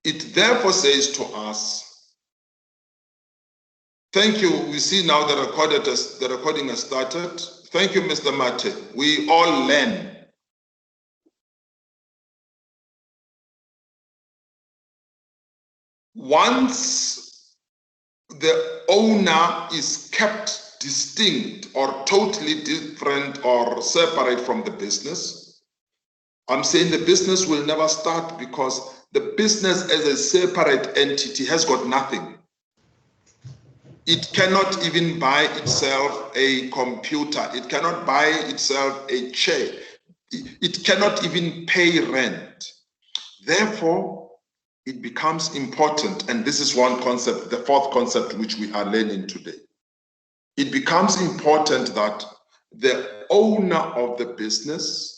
It therefore says to us, thank you. We see now the recording has started. Thank you, Mr. Mate. We all learn. Once the owner is kept distinct or totally different or separate from the business, I'm saying the business will never start, because the business as a separate entity has got nothing. It cannot even buy itself a computer. It cannot buy itself a chair. It cannot even pay rent. Therefore, it becomes important, and this is one concept, the fourth concept which we are learning today. It becomes important that the owner of the business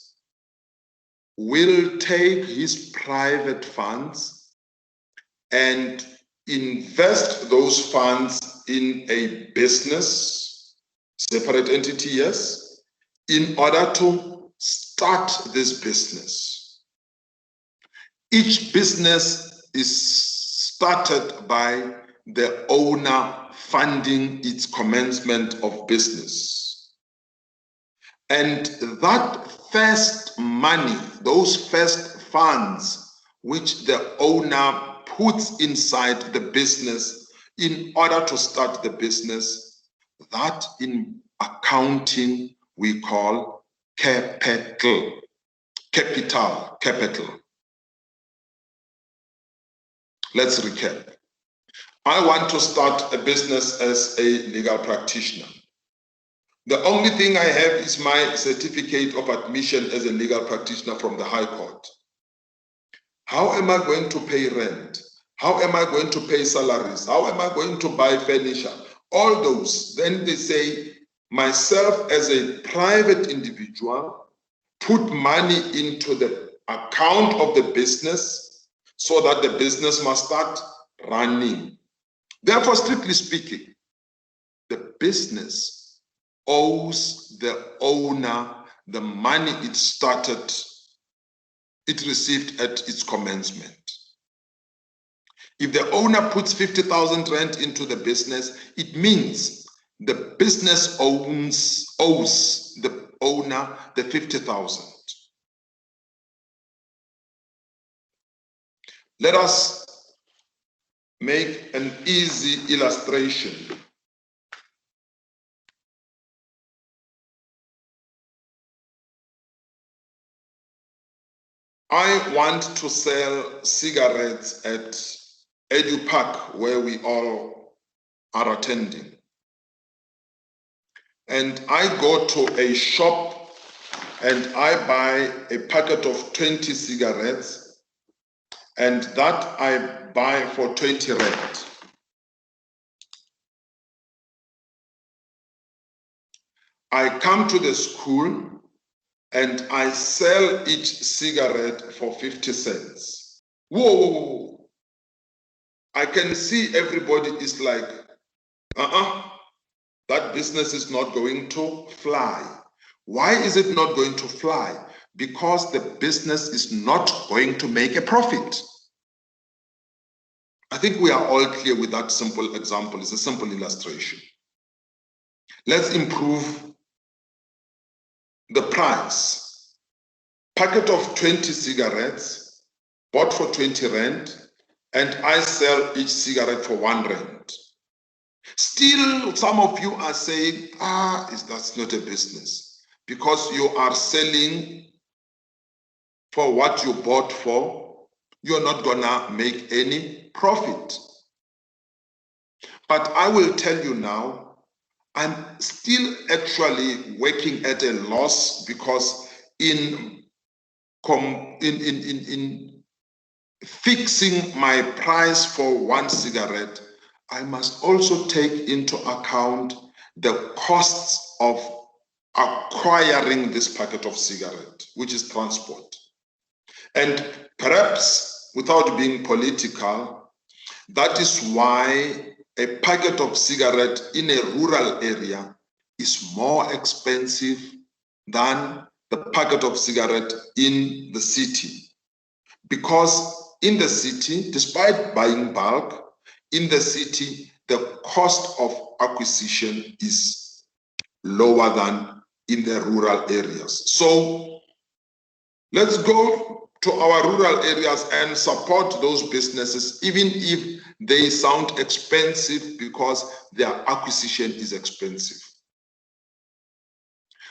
will take his private funds and invest those funds in a business, separate entity, yes, in order to start this business. Each business is started by the owner funding its commencement of business. And that first money, those first funds which the owner puts inside the business in order to start the business, that in accounting we call capital. Let's recap. I want to start a business as a legal practitioner. The only thing I have is my certificate of admission as a legal practitioner from the High Court. How am I going to pay rent? How am I going to pay salaries? How am I going to buy furniture? All those. Then they say, myself as a private individual, put money into the account of the business so that the business must start running. Therefore, strictly speaking, the business owes the owner the money it received at its commencement. If the owner puts 50,000 rand into the business, it means the business owes the owner the 50,000. Let us make an easy illustration. I want to sell cigarettes at Lpbk, where we all are attending. And I go to a shop and I buy a packet of 20 cigarettes, and that I buy for 20 rand. I come to the school and I sell each cigarette for 50 cents. Whoa! I can see everybody is like, that business is not going to fly. Why is it not going to fly? Because the business is not going to make a profit. I think we are all clear with that simple example. It's a simple illustration. Let's improve the price. Packet of 20 cigarettes, bought for 20 rand, and I sell each cigarette for 1 rand. Still, some of you are saying, that's not a business, because you are selling for what you bought for. You're not gonna make any profit. But I will tell you now, I'm still actually working at a loss, because in fixing my price for 1 cigarette, I must also take into account the costs of acquiring this packet of cigarette, which is transport. And perhaps, without being political, that is why a packet of cigarette in a rural area is more expensive than the packet of cigarette in the city. Because in the city, despite buying bulk, in the city, the cost of acquisition is lower than in the rural areas. So let's go to our rural areas and support those businesses, even if they sound expensive because their acquisition is expensive.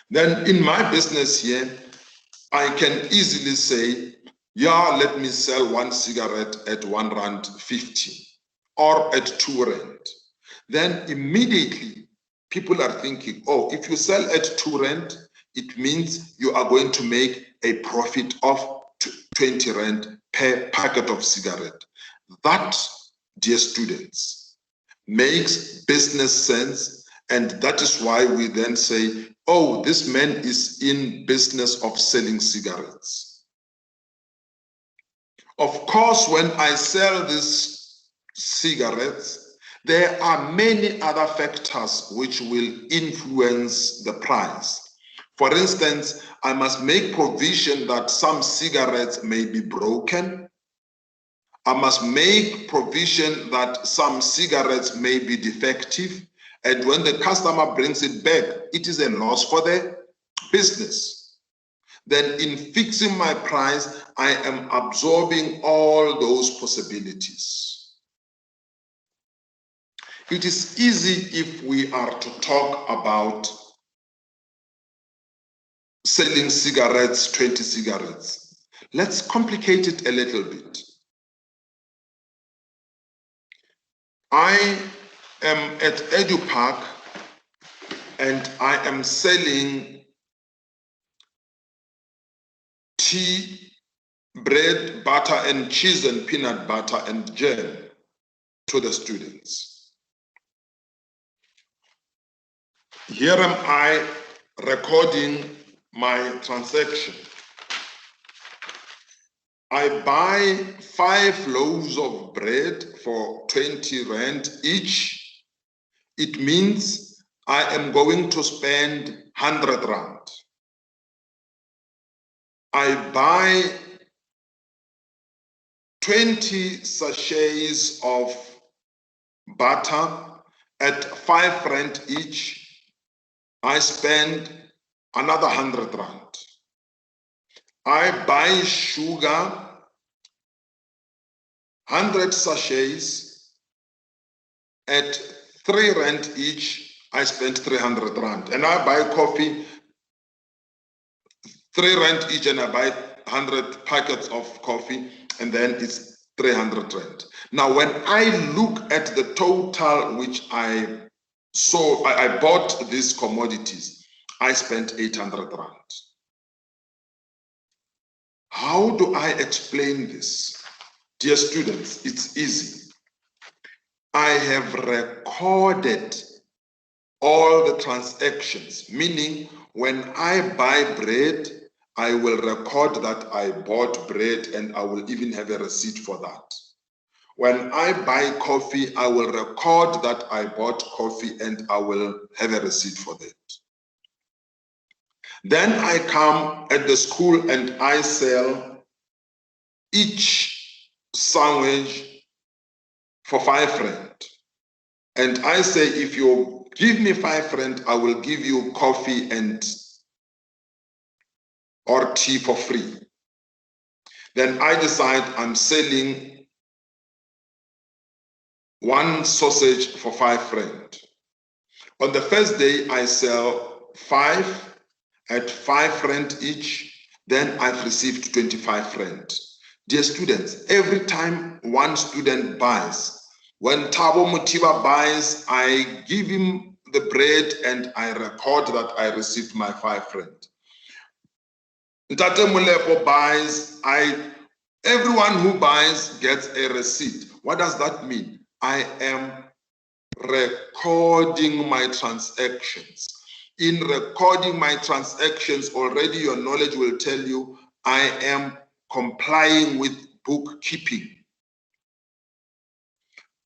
Then in my business here, I can easily say, yeah, let me sell one cigarette at R1.50 or at R2. Then immediately people are thinking, oh, if you sell at R2, it means you are going to make a profit of 20 Rand per packet of cigarette. That, dear students, makes business sense. And that is why we then say, oh, this man is in business of selling cigarettes. Of course, when I sell these cigarettes, there are many other factors which will influence the price. For instance, I must make provision that some cigarettes may be broken. I must make provision that some cigarettes may be defective. And when the customer brings it back, it is a loss for the business. Then in fixing my price, I am absorbing all those possibilities. It is easy if we are to talk about selling cigarettes, 20 cigarettes. Let's complicate it a little bit. I am at Lpbk and I am selling tea, bread, butter and cheese and peanut butter and jam to the students. Here am I recording my transaction. I buy 5 loaves of bread for 20 Rand each. It means I am going to spend 100 Rand. I buy 20 sachets of butter at 5 Rand each. I spend another 100 Rand. I buy sugar, 100 sachets at 3 Rand each. I spend 300 Rand. And I buy coffee, 3 Rand each, and I buy 100 packets of coffee, and then it's 300 Rand. Now, when I look at the total which I bought these commodities, I spent 800 Rand. How do I explain this? Dear students, it's easy. I have recorded all the transactions, meaning when I buy bread, I will record that I bought bread and I will even have a receipt for that. When I buy coffee, I will record that I bought coffee and I will have a receipt for that. Then I come at the school and I sell each sandwich for 5 Rand. And I say, if you give me 5 Rand, I will give you coffee or tea for free. Then I decide I'm selling 1 sausage for 5 Rand. On the first day, I sell 5 at 5 Rand each. Then I've received 25 Rand. Dear students, every time one student buys, when Thabo Mutiba buys, I give him the bread and I record that I received my 5 Rand. Ntate Mulepo buys, everyone who buys gets a receipt. What does that mean? I am recording my transactions. In recording my transactions, already your knowledge will tell you I am complying with bookkeeping.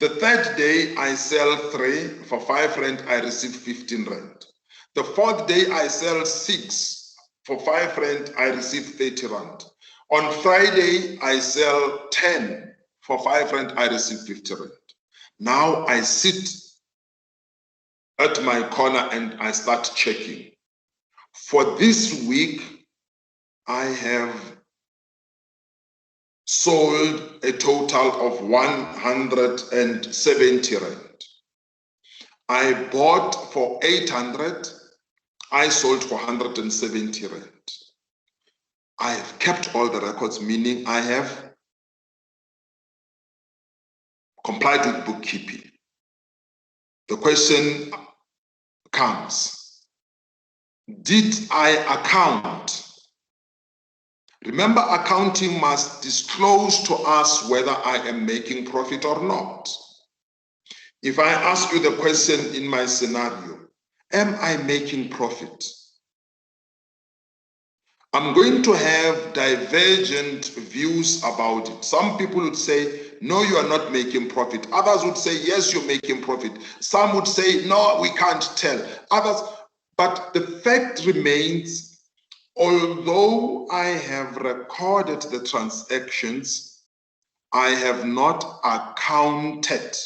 The third day, I sell 3 for 5 Rand, I receive 15 Rand. The fourth day, I sell 6 for 5 Rand, I receive 30 Rand. On Friday, I sell 10 for 5 rand, I receive 50 rand. Now I sit at my corner and I start checking. For this week, I have sold a total of 170 rand. I bought for 800, I sold for 170 rand. I have kept all the records, meaning I have complied with bookkeeping. The question comes, did I account? Remember, accounting must disclose to us whether I am making profit or not. If I ask you the question in my scenario, am I making profit? I'm going to have divergent views about it. Some people would say, no, you are not making profit. Others would say, yes, you're making profit. Some would say, no, we can't tell. Others, but the fact remains, although I have recorded the transactions, I have not accounted,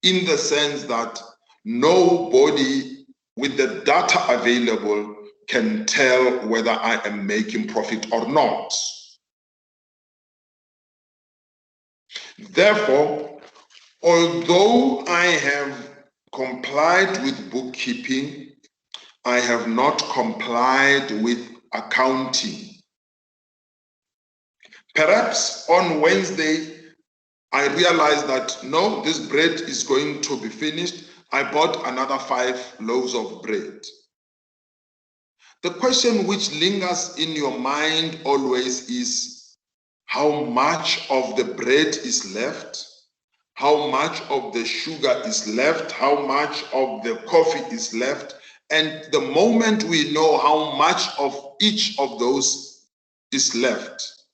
in the sense that nobody with the data available can tell whether I am making profit or not. Therefore, although I have complied with bookkeeping, I have not complied with accounting. Perhaps on Wednesday, I realized that no, this bread is going to be finished. I bought another 5 loaves of bread. The question which lingers in your mind always is, how much of the bread is left? How much of the sugar is left? How much of the coffee is left? And the moment we know how much of each of those is left,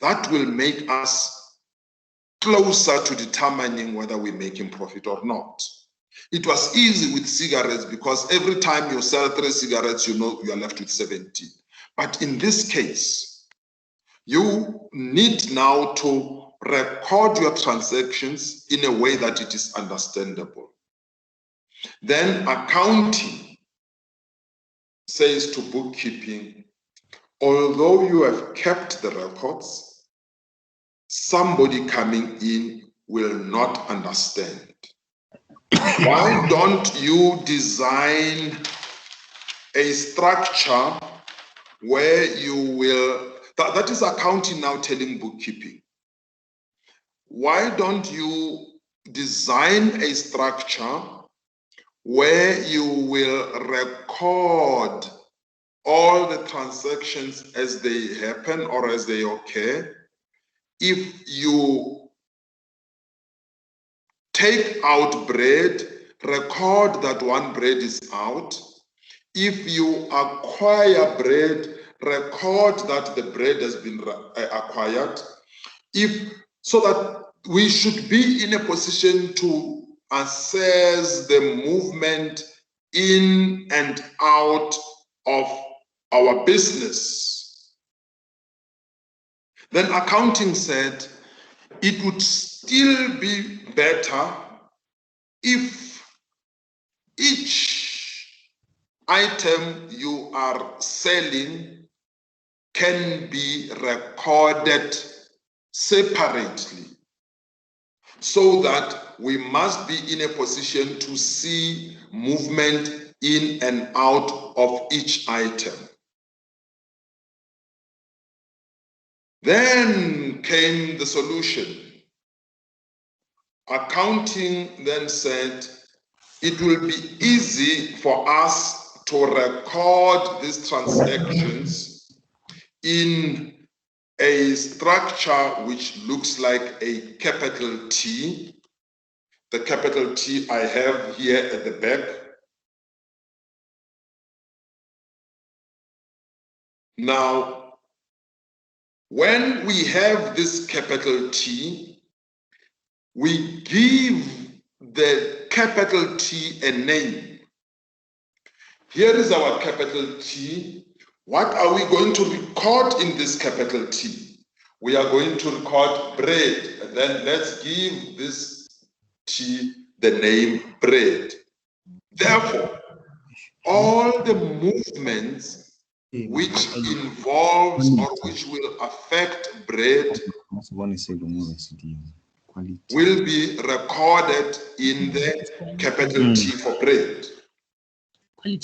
that will make us closer to determining whether we're making profit or not. It was easy with cigarettes because every time you sell 3 cigarettes, you know you are left with 70. But in this case, you need now to record your transactions in a way that it is understandable. Then accounting says to bookkeeping, although you have kept the records, somebody coming in will not understand. Why don't you design a structure where you will, that is accounting now telling bookkeeping. Why don't you design a structure where you will record all the transactions as they happen or as they occur? If you take out bread, record that 1 bread is out. If you acquire bread, record that the bread has been acquired. So that we should be in a position to assess the movement in and out of our business. Then accounting said it would still be better if each item you are selling can be recorded separately, so that we must be in a position to see movement in and out of each item. Then came the solution. Accounting then said it will be easy for us to record these transactions in a structure which looks like a capital T. The capital T I have here at the back. Now, when we have this capital T, we give the capital T a name. Here is our capital T. What are we going to record in this capital T? we are going to record bread, and then let's give this tea the name bread. Therefore, all the movements which involves or which will affect bread will be recorded in the capital T for bread. You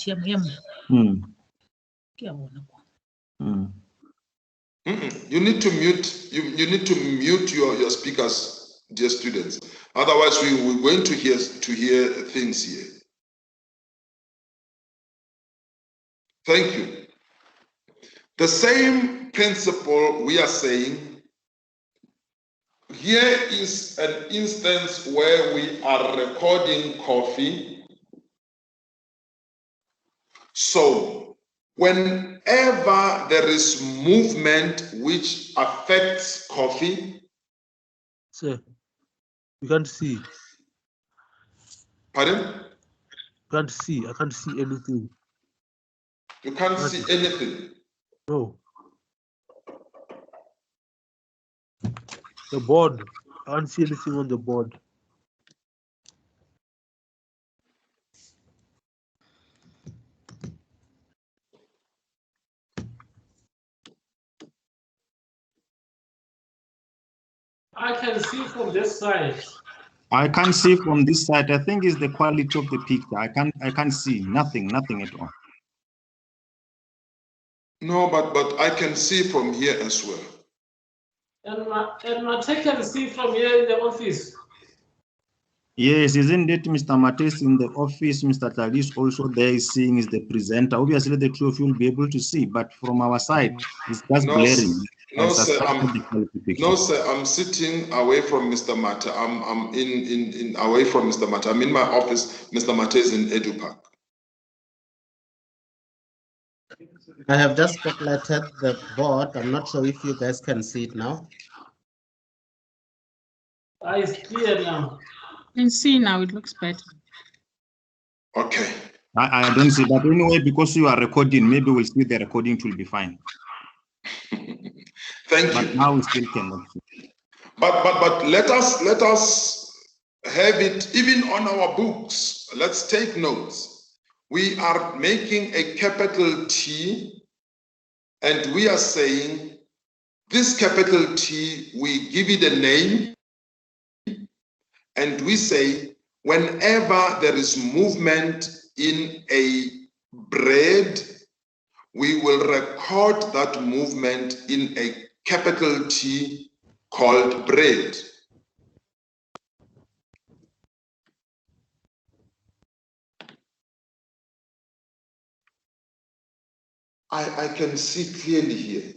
need to mute. You need to mute your speakers, dear students. Otherwise, we're going to hear things here. Thank you. The same principle we are saying. Here is an instance where we are recording coffee. So, whenever there is movement which affects coffee, sir, you can't see. Pardon? Can't see. I can't see anything. You can't see anything. No. The board. I can't see anything on the board. I can see from this side. I can't see from this side. I think it's the quality of the picture. I can't see nothing at all. No, but I can see from here as well. And Mate can see from here in the office. Yes, isn't it Mr. Mates in the office? Mr. Talis also there is seeing is the presenter. Obviously, the two of you will be able to see, but from our side, it's just glaring. No, sir, I'm sitting away from Mr. Mate. I'm in away from Mr. Mate. I'm in my office. Mr. Mate is in Edupark. I have just spotlighted the board. I'm not sure if you guys can see it now. It's clear now. You can see now, it looks better. Okay. I don't see, but anyway, because you are recording, maybe we'll see the recording, it will be fine. Thank but you. Now we still cannot see. But let us have it even on our books. Let's take notes. We are making a capital T, and we are saying this capital T, we give it a name, and we say whenever there is movement in a bread, we will record that movement in a capital T called bread. I can see clearly here.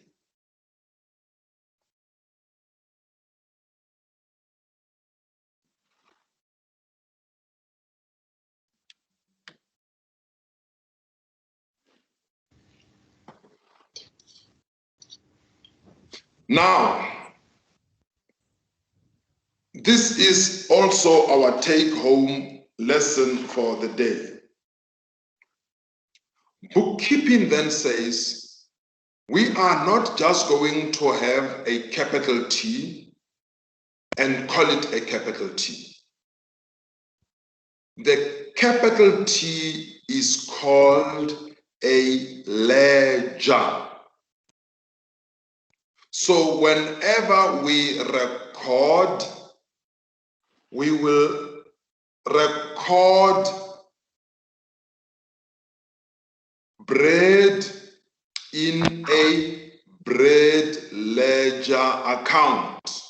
Now, this is also our take-home lesson for the day. Bookkeeping then says, we are not just going to have a capital T and call it a capital T. The capital T is called a ledger. So whenever we record, we will record bread in a bread ledger account.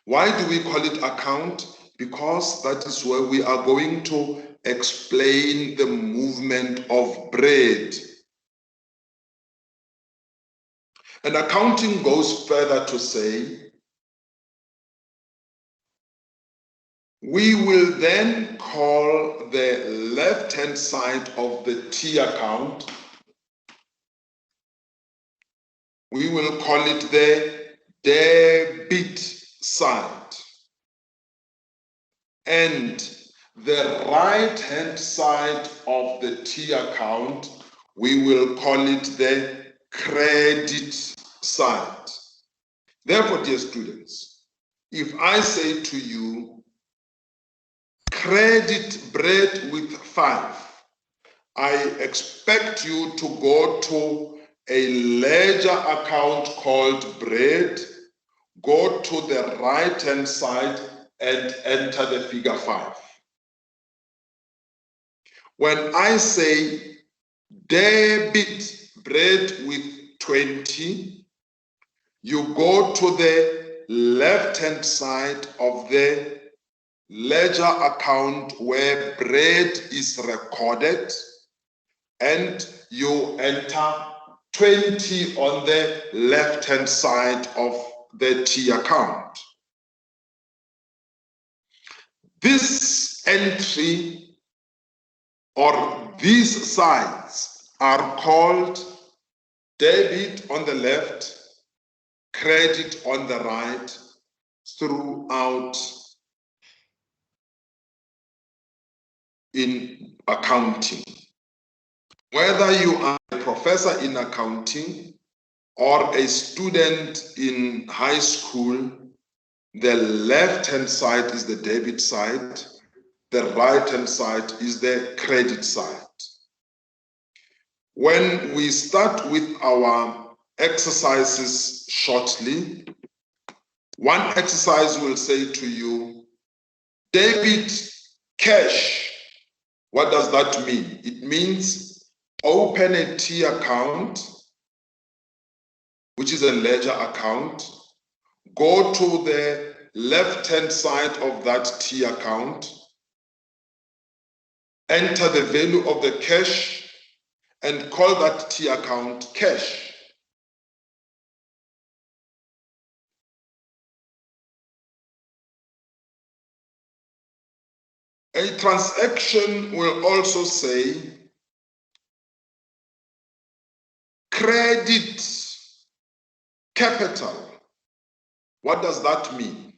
Why do we call it account? Because that is where we are going to explain the movement of bread. And accounting goes further to say, we will then call the left-hand side of the T account, we will call it the debit side. And the right-hand side of the T account, we will call it the credit side. Therefore, dear students, if I say to you, credit bread with 5, I expect you to go to a ledger account called bread, go to the right-hand side and enter the figure 5. When I say debit bread with 20, you go to the left-hand side of the ledger account where bread is recorded, and you enter 20 on the left-hand side of the T account. This entry or these sides are called debit on the left, credit on the right throughout in accounting. Whether you are a professor in accounting or a student in high school, the left-hand side is the debit side, the right-hand side is the credit side. When we start with our exercises shortly, one exercise will say to you, debit cash. What does that mean? It means open a T account, which is a ledger account, go to the left-hand side of that T account, enter the value of the cash, and call that T account cash. A transaction will also say credit capital. What does that mean?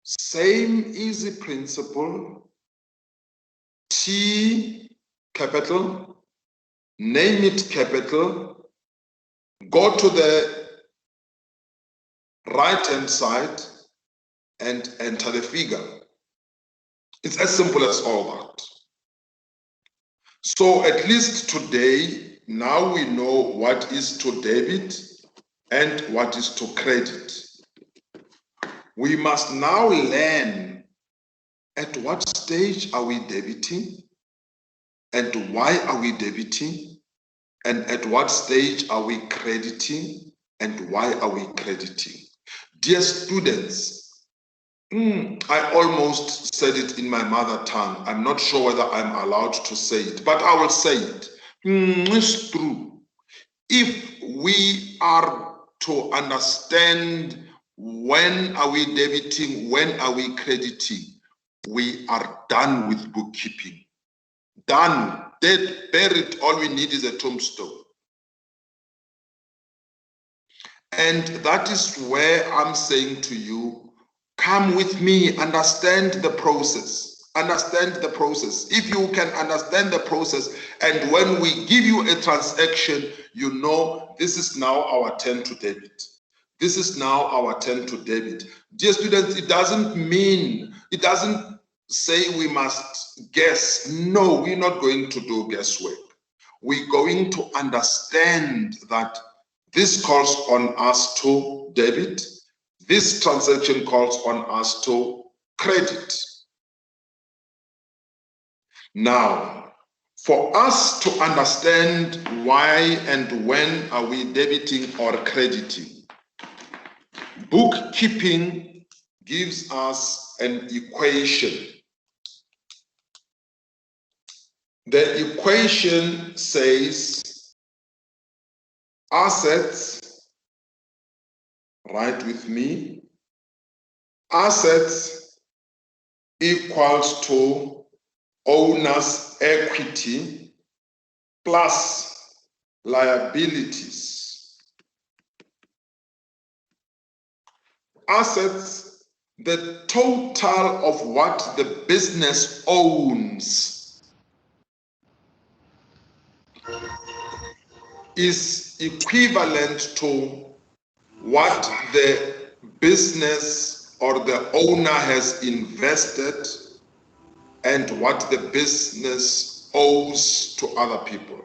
Same easy principle. T capital, name it capital, go to the right-hand side and enter the figure. It's as simple as all that. So at least today, now we know what is to debit and what is to credit. We must now learn at what stage are we debiting and why are we debiting, and at what stage are we crediting and why are we crediting. Dear students, I almost said it in my mother tongue. I'm not sure whether I'm allowed to say it, but I will say it. It's true. If we are to understand when are we debiting, when are we crediting, we are done with bookkeeping. Done, dead, buried, all we need is a tombstone. And that is where I'm saying to you, come with me, understand the process. Understand the process. If you can understand the process, and when we give you a transaction, you know this is now our turn to debit. This is now our turn to debit. Dear students, it doesn't say we must guess. No, we're not going to do guesswork. We're going to understand that this calls on us to debit. This transaction calls on us to credit. Now, for us to understand why and when are we debiting or crediting, bookkeeping gives us an equation. The equation says assets, write with me, assets equals to owner's equity plus liabilities. Assets, the total of what the business owns, is equivalent to what the business or the owner has invested and what the business owes to other people.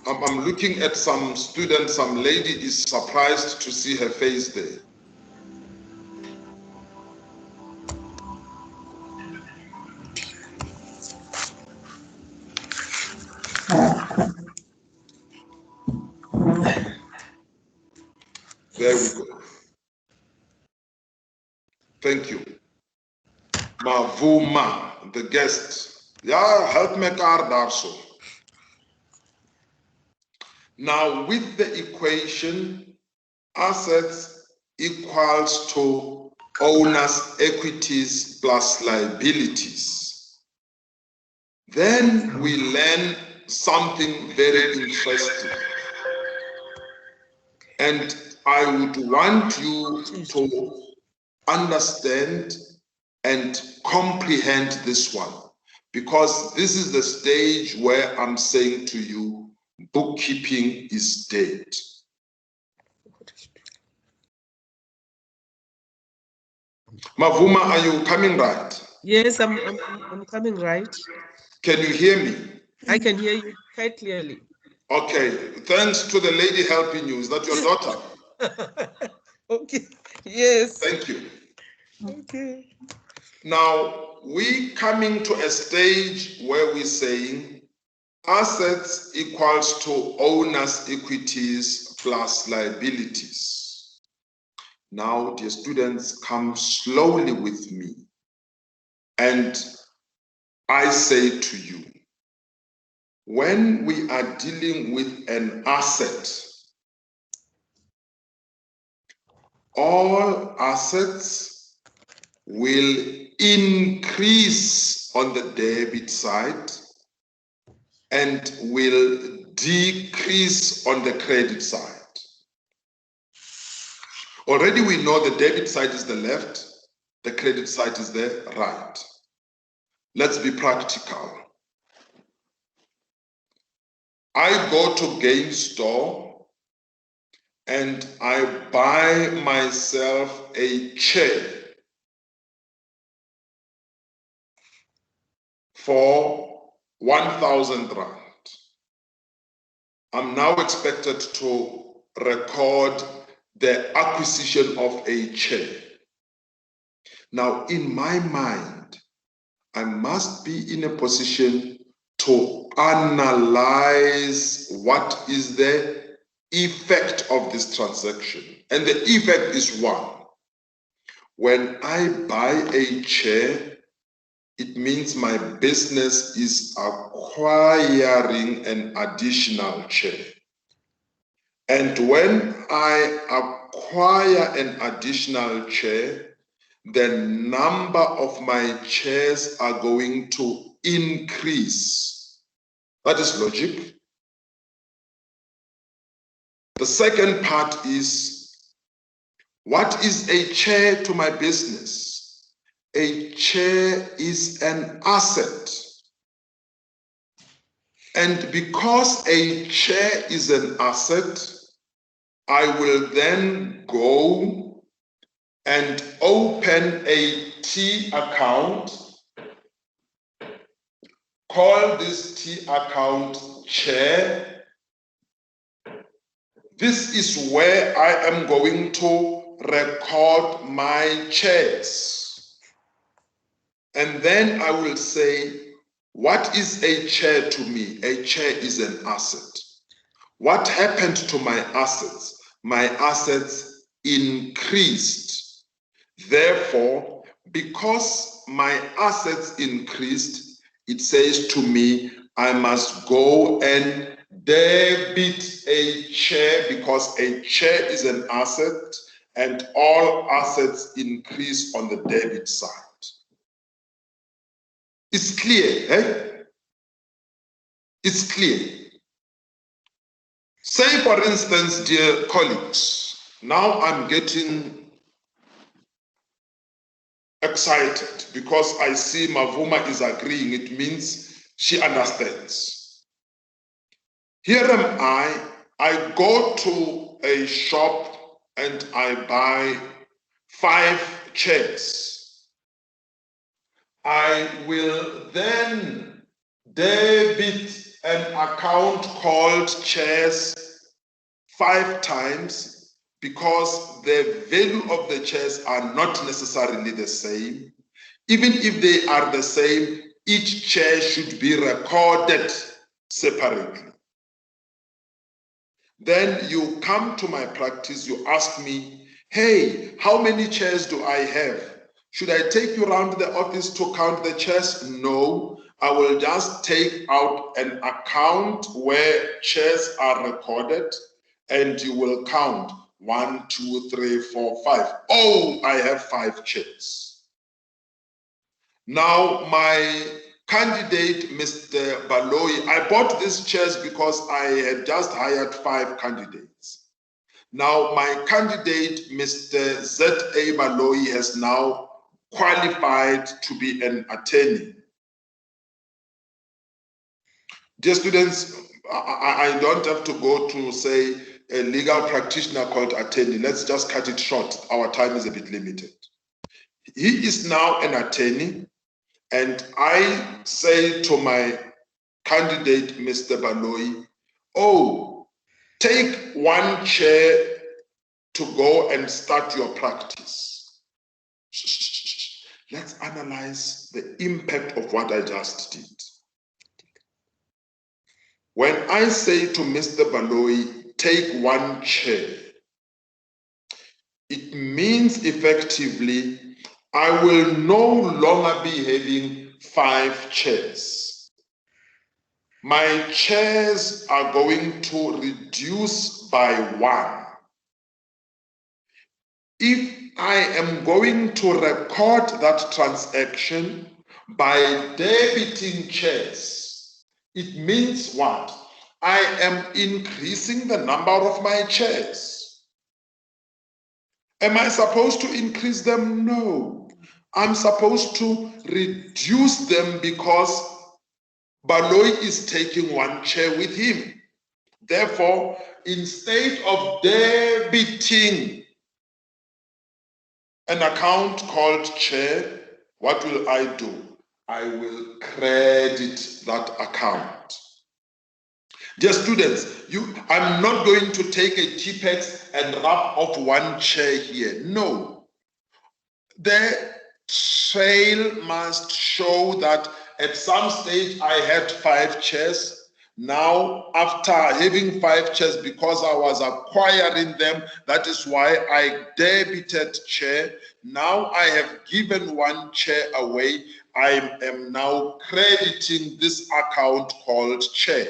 I'm looking at some student, some lady is surprised to see her face there. There we go. Thank you. Mavuma, the guest. Yeah, help me card also. Now with the equation, assets equals to owners' equities plus liabilities. Then we learn something very interesting. And I would want you to understand and comprehend this one, because this is the stage where I'm saying to you, bookkeeping is dead. Mavuma, are you coming right? Yes, I'm coming right. Can you hear me? I can hear you quite clearly. Okay, thanks to the lady helping you. Is that your daughter? Okay, yes. Thank you. Okay. Now, we coming to a stage where we're saying assets equals to owners' equities plus liabilities. Now, dear students, come slowly with me. And I say to you, when we are dealing with an asset, all assets will increase on the debit side and will decrease on the credit side. Already we know the debit side is the left, the credit side is the right. Let's be practical. I go to game store and I buy myself a chair for 1,000 rand. I'm now expected to record the acquisition of a chair. Now, in my mind, I must be in a position to analyze what is the effect of this transaction. And the effect is one. When I buy a chair, it means my business is acquiring an additional chair. And when I acquire an additional chair, the number of my chairs are going to increase. That is logic. The second part is, what is a chair to my business? A chair is an asset. And because a chair is an asset, I will then go and open a T account, call this T account chair. This is where I am going to record my chairs. And then I will say, what is a chair to me? A chair is an asset. What happened to my assets? My assets increased. Therefore, because my assets increased, it says to me, I must go and debit a chair, because a chair is an asset and all assets increase on the debit side. It's clear, eh? It's clear. Say, for instance, dear colleagues, now I'm getting excited because I see Mavuma is agreeing. It means she understands. Here am I go to a shop and I buy 5 chairs. I will then debit an account called chairs 5 times because the value of the chairs are not necessarily the same. Even if they are the same, each chair should be recorded separately. Then you come to my practice, you ask me, hey, how many chairs do I have? Should I take you around the office to count the chairs? No, I will just take out an account where chairs are recorded and you will count 1, 2, 3, 4, 5. Oh, I have 5 chairs. Now, my candidate, Mr. Baloyi, I bought these chairs because I had just hired 5 candidates. Now, my candidate, Mr. Z.A. Baloyi, has now qualified to be an attorney. Dear students, I don't have to go to, say, a legal practitioner called attorney. Let's just cut it short. Our time is a bit limited. He is now an attorney. And I say to my candidate, Mr. Baloyi, oh, take 1 chair to go and start your practice. Let's analyze the impact of what I just did. When I say to Mr. Baloyi, take 1 chair, it means effectively I will no longer be having 5 chairs. My chairs are going to reduce by 1. If I am going to record that transaction by debiting chairs, it means what? I am increasing the number of my chairs. Am I supposed to increase them? No. I'm supposed to reduce them because Baloyi is taking 1 chair with him. Therefore, instead of debiting an account called chair, what will I do? I will credit that account. Dear students, I'm not going to take a T-Pex and rub off 1 chair here. No. The trail must show that at some stage I had 5 chairs. Now, after having 5 chairs, because I was acquiring them, that is why I debited chair. Now I have given 1 chair away. I am now crediting this account called chair.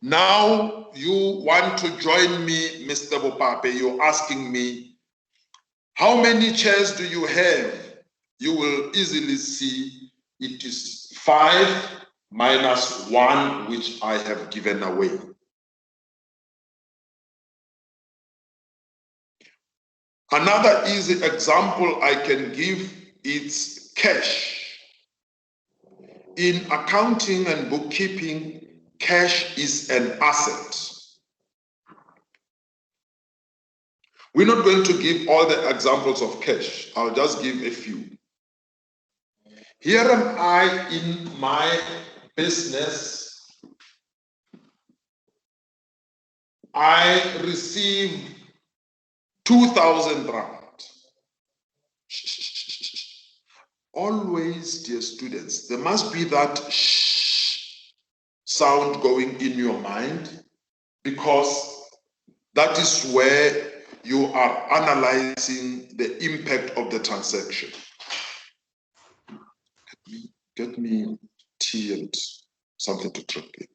Now you want to join me, Mr. Bopape. You're asking me, how many chairs do you have? You will easily see it is 5 minus 1, which I have given away. Another easy example I can give is cash. In accounting and bookkeeping, cash is an asset. We're not going to give all the examples of cash. I'll just give a few. Here am I in my business. I receive 2,000 rand. Always, dear students, there must be that shh sound going in your mind, because that is where you are analyzing the impact of the transaction. Get me tea and something to drink.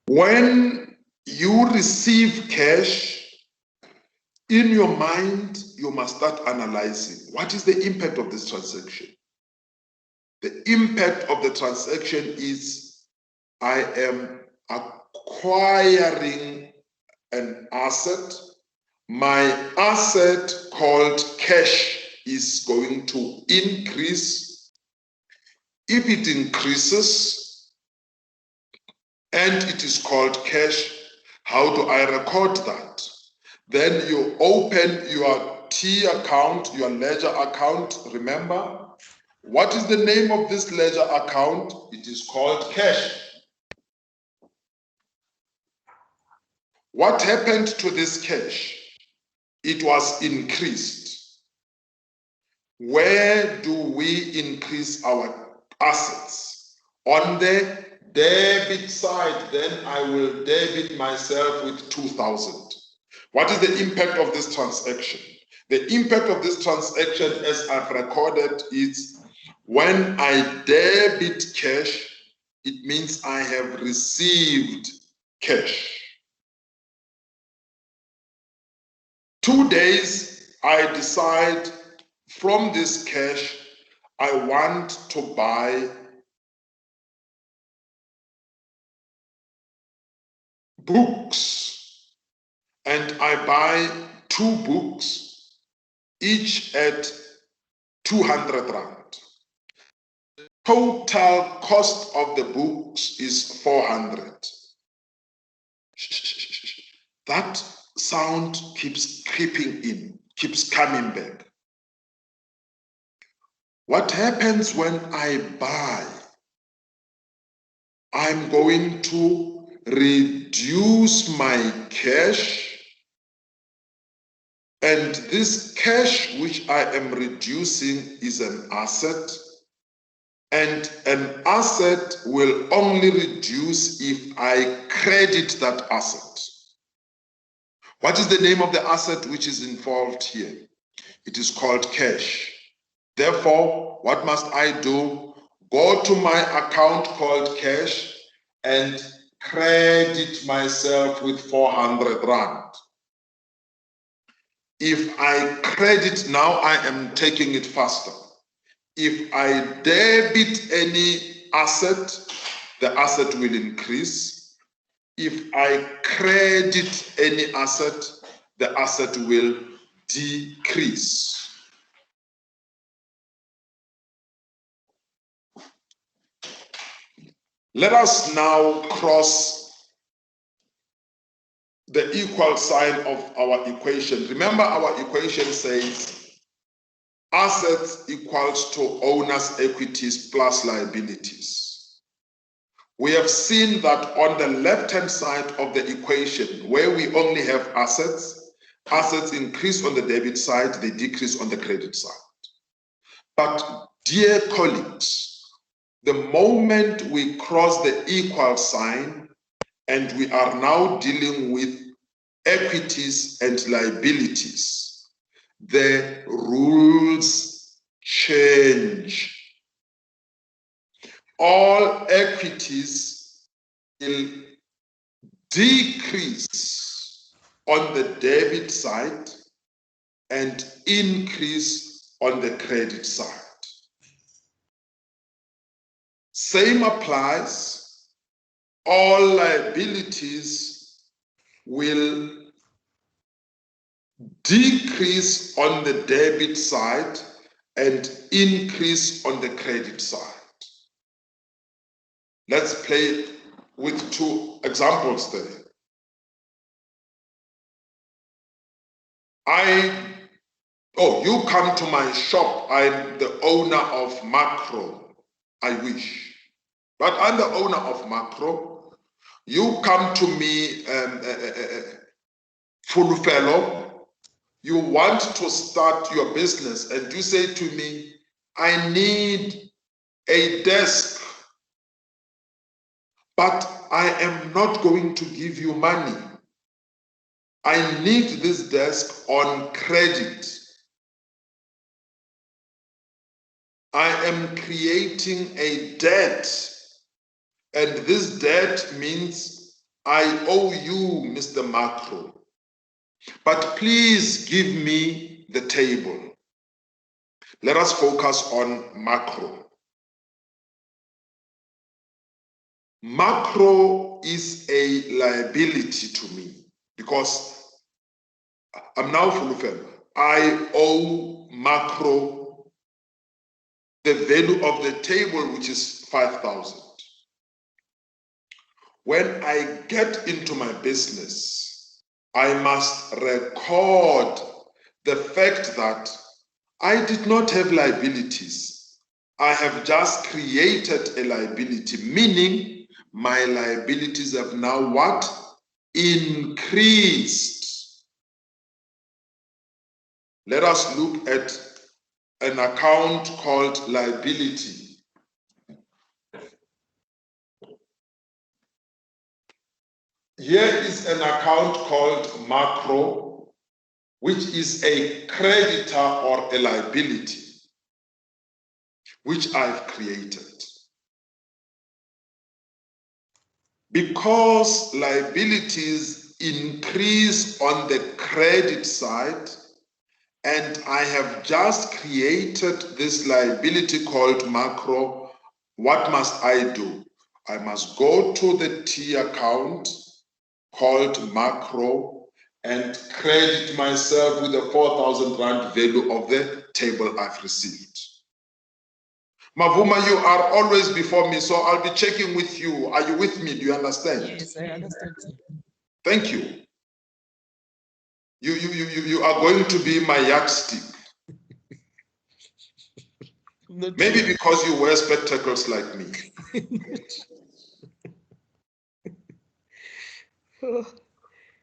When you receive cash, in your mind, you must start analyzing what is the impact of this transaction. The impact of the transaction is I am acquiring an asset. My asset called cash is going to increase. If it increases and it is called cash, how do I record that? Then you open your T account, your ledger account. Remember, what is the name of this ledger account? It is called cash. What happened to this cash? It was increased. Where do we increase our assets? On the debit side, then I will debit myself with 2,000. What is the impact of this transaction? The impact of this transaction, as I've recorded, is when I debit cash, it means I have received cash. 2 days, I decide from this cash, I want to buy books, and I buy 2 books, each at 200 rand. Total cost of the books is 400. That sound keeps creeping in, keeps coming back. What happens when I buy? I'm going to reduce my cash, and this cash which I am reducing is an asset, and an asset will only reduce if I credit that asset. What is the name of the asset which is involved here? It is called cash. Therefore, what must I do? Go to my account called cash and credit myself with 400 rand. If I credit now, I am taking it faster. If I debit any asset, the asset will increase. If I credit any asset, the asset will decrease. Let us now cross the equal sign of our equation. Remember, our equation says assets equals to owner's equities plus liabilities. We have seen that on the left-hand side of the equation, where we only have assets, assets increase on the debit side, they decrease on the credit side. But dear colleagues, the moment we cross the equal sign and we are now dealing with equities and liabilities, the rules change. All equities will decrease on the debit side and increase on the credit side. Same applies. All liabilities will decrease on the debit side and increase on the credit side. Let's play with 2 examples there. You come to my shop. I'm the owner of Macro. I wish. But I'm the owner of Macro. You come to me, full fellow. You want to start your business and you say to me, I need a desk, but I am not going to give you money. I need this desk on credit. I am creating a debt, and this debt means I owe you, Mr. Macro. But please give me the table. Let us focus on Macro. Macro is a liability to me because I'm now full of it. I owe Macro the value of the table, which is 5,000. When I get into my business, I must record the fact that I did not have liabilities. I have just created a liability, meaning my liabilities have now what? Increased. Let us look at an account called liability. Here is an account called macro, which is a creditor or a liability, which I've created. Because liabilities increase on the credit side, and I have just created this liability called macro, what must I do? I must go to the T account called macro and credit myself with the 4,000 Rand value of the table I've received. Mavuma, you are always before me, so I'll be checking with you. Are you with me? Do you understand? Yes, I understand. Thank you. You are going to be my yardstick. Maybe because you wear spectacles like me.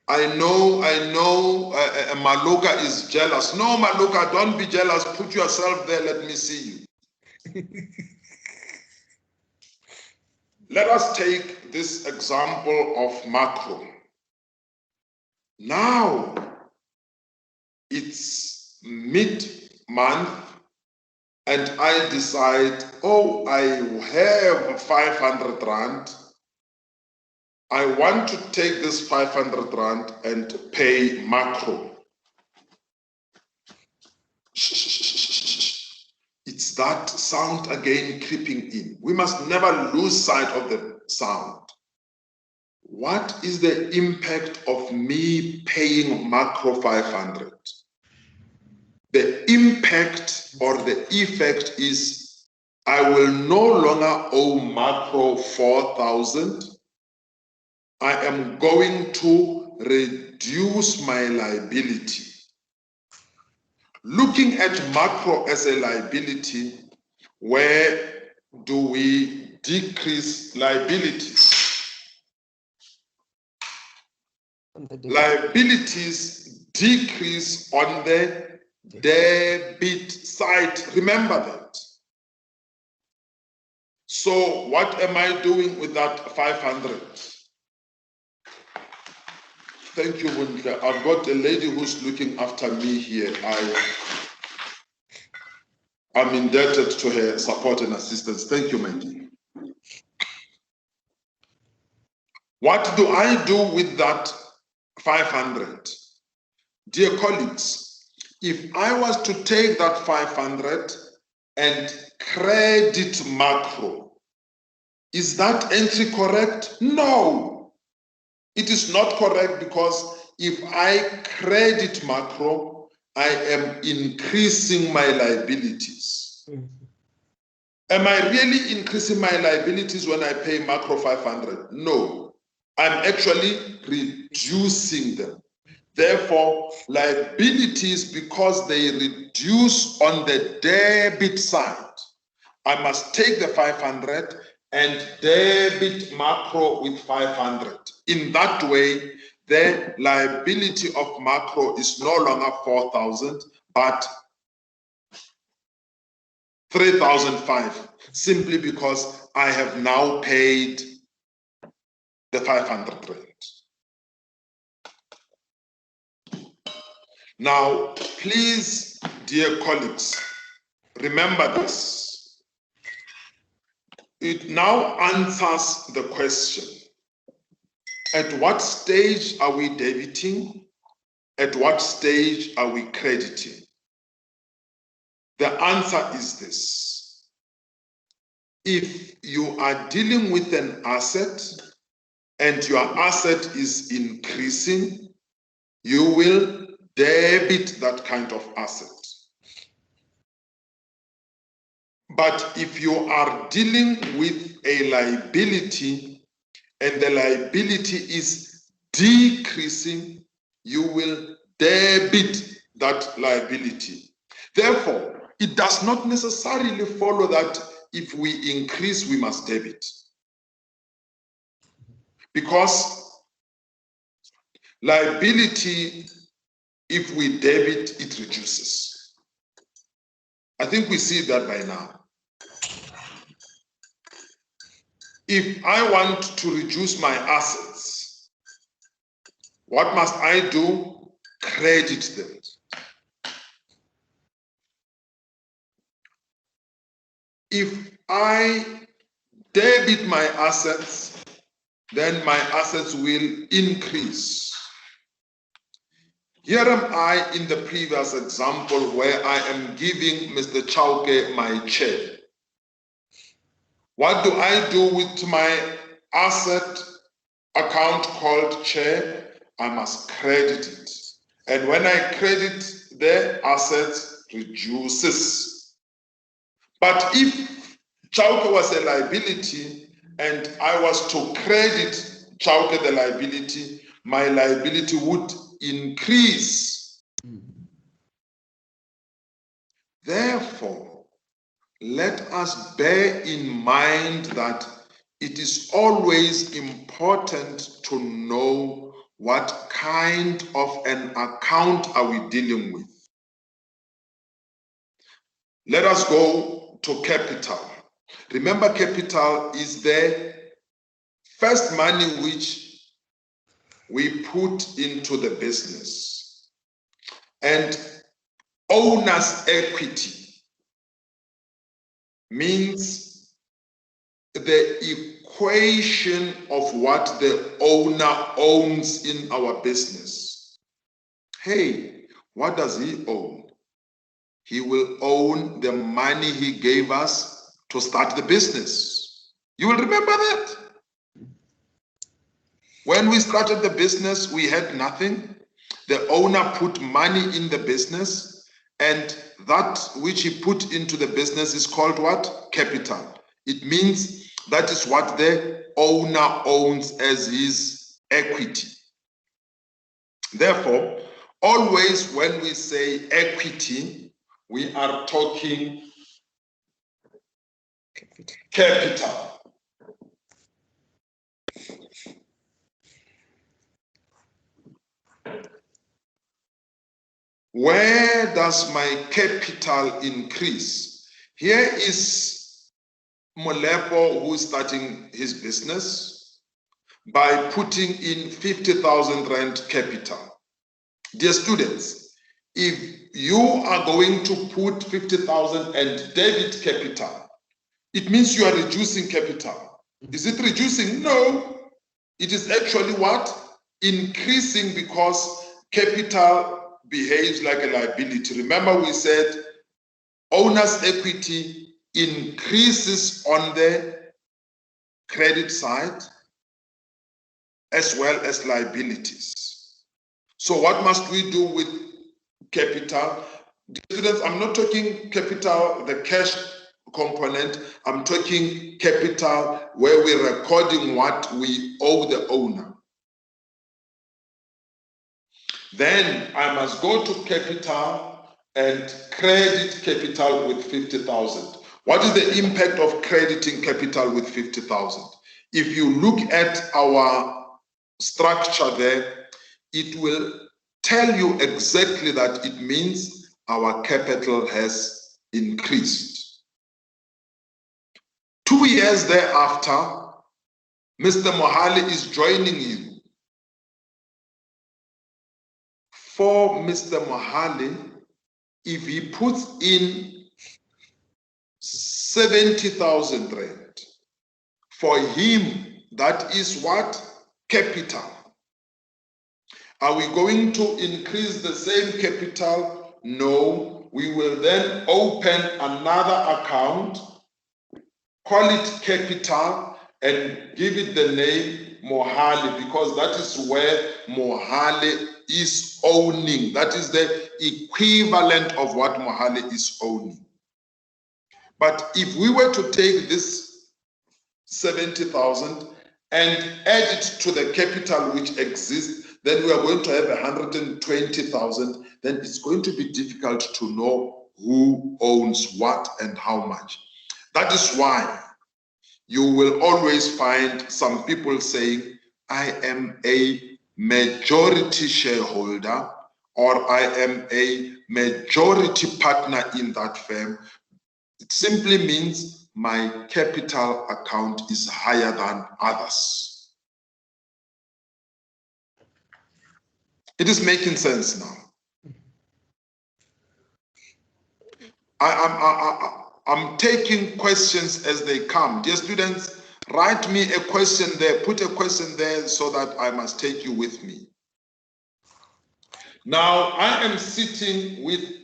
I know Maluka is jealous. No, Maluka, don't be jealous. Put yourself there. Let me see you. Let us take this example of macro. Now, it's mid-month and I decide, oh, I have 500 Rand. I want to take this 500 Rand and pay macro. It's that sound again creeping in. We must never lose sight of the sound. What is the impact of me paying macro 500? The impact or the effect is I will no longer owe macro 4,000. I am going to reduce my liability. Looking at macro as a liability, where do we decrease liabilities? Liabilities decrease on the debit side. Remember that. So what am I doing with that 500? Thank you, Wunke. I've got a lady who's looking after me here. I'm indebted to her support and assistance. Thank you, my dear. What do I do with that 500? Dear colleagues, if I was to take that 500 and credit macro, is that entry correct? No. It is not correct because if I credit macro, I am increasing my liabilities. Am I really increasing my liabilities when I pay macro 500? No, I'm actually reducing them. Therefore, liabilities, because they reduce on the debit side, I must take the 500 and debit macro with 500. In that way, the liability of macro is no longer 4,000, but 3,005, simply because I have now paid the 500 Rand. Now, please, dear colleagues, remember this. It now answers the question, at what stage are we debiting? At what stage are we crediting? The answer is this. If you are dealing with an asset and your asset is increasing, you will debit that kind of asset. But if you are dealing with a liability and the liability is decreasing, you will debit that liability. Therefore, it does not necessarily follow that if we increase, we must debit. Because liability, if we debit, it reduces. I think we see that by now. If I want to reduce my assets, what must I do? Credit them. If I debit my assets, then my assets will increase. Here am I in the previous example where I am giving Mr. Chauke my chair. What do I do with my asset account called chair? I must credit it. And when I credit, the assets reduces. But if Chauke was a liability and I was to credit Chauke the liability, my liability would increase. Therefore, let us bear in mind that it is always important to know what kind of an account are we dealing with. Let us go to capital. Remember, capital is the first money which we put into the business. And owner's equity means the equation of what the owner owns in our business. Hey, what does he own? He will own the money he gave us to start the business. You will remember that. When we started the business, we had nothing. The owner put money in the business, and that which he put into the business is called what? Capital. It means that is what the owner owns as his equity. Therefore, always when we say equity, we are talking capital. Where does my capital increase? Here is Molepo, who is starting his business by putting in 50,000 Rand capital. Dear students, if you are going to put 50,000 and debit capital, it means you are reducing capital. Is it reducing? No. It is actually what? Increasing, because capital behaves like a liability. Remember, we said owner's equity increases on the credit side as well as liabilities. So what must we do with capital? Students, I'm not talking capital, the cash component. I'm talking capital where we're recording what we owe the owner. Then I must go to capital and credit capital with 50,000. What is the impact of crediting capital with 50,000? If you look at our structure there, it will tell you exactly that it means our capital has increased. 2 years thereafter, Mr. Mohale is joining you. For Mr. Mohale, if he puts in 70,000 Rand, for him, that is what? Capital. Are we going to increase the same capital? No. We will then open another account, call it capital, and give it the name Mohale, because that is where Mohale is owning. That is the equivalent of what Mohale is owning. But if we were to take this 70,000 and add it to the capital which exists, then we are going to have 120,000. Then it's going to be difficult to know who owns what and how much. That is why you will always find some people saying, I am a majority shareholder, or I am a majority partner in that firm. It simply means my capital account is higher than others. It is making sense now. I'm taking questions as they come. Dear students, write me a question there, put a question there so that I must take you with me. Now, I am sitting with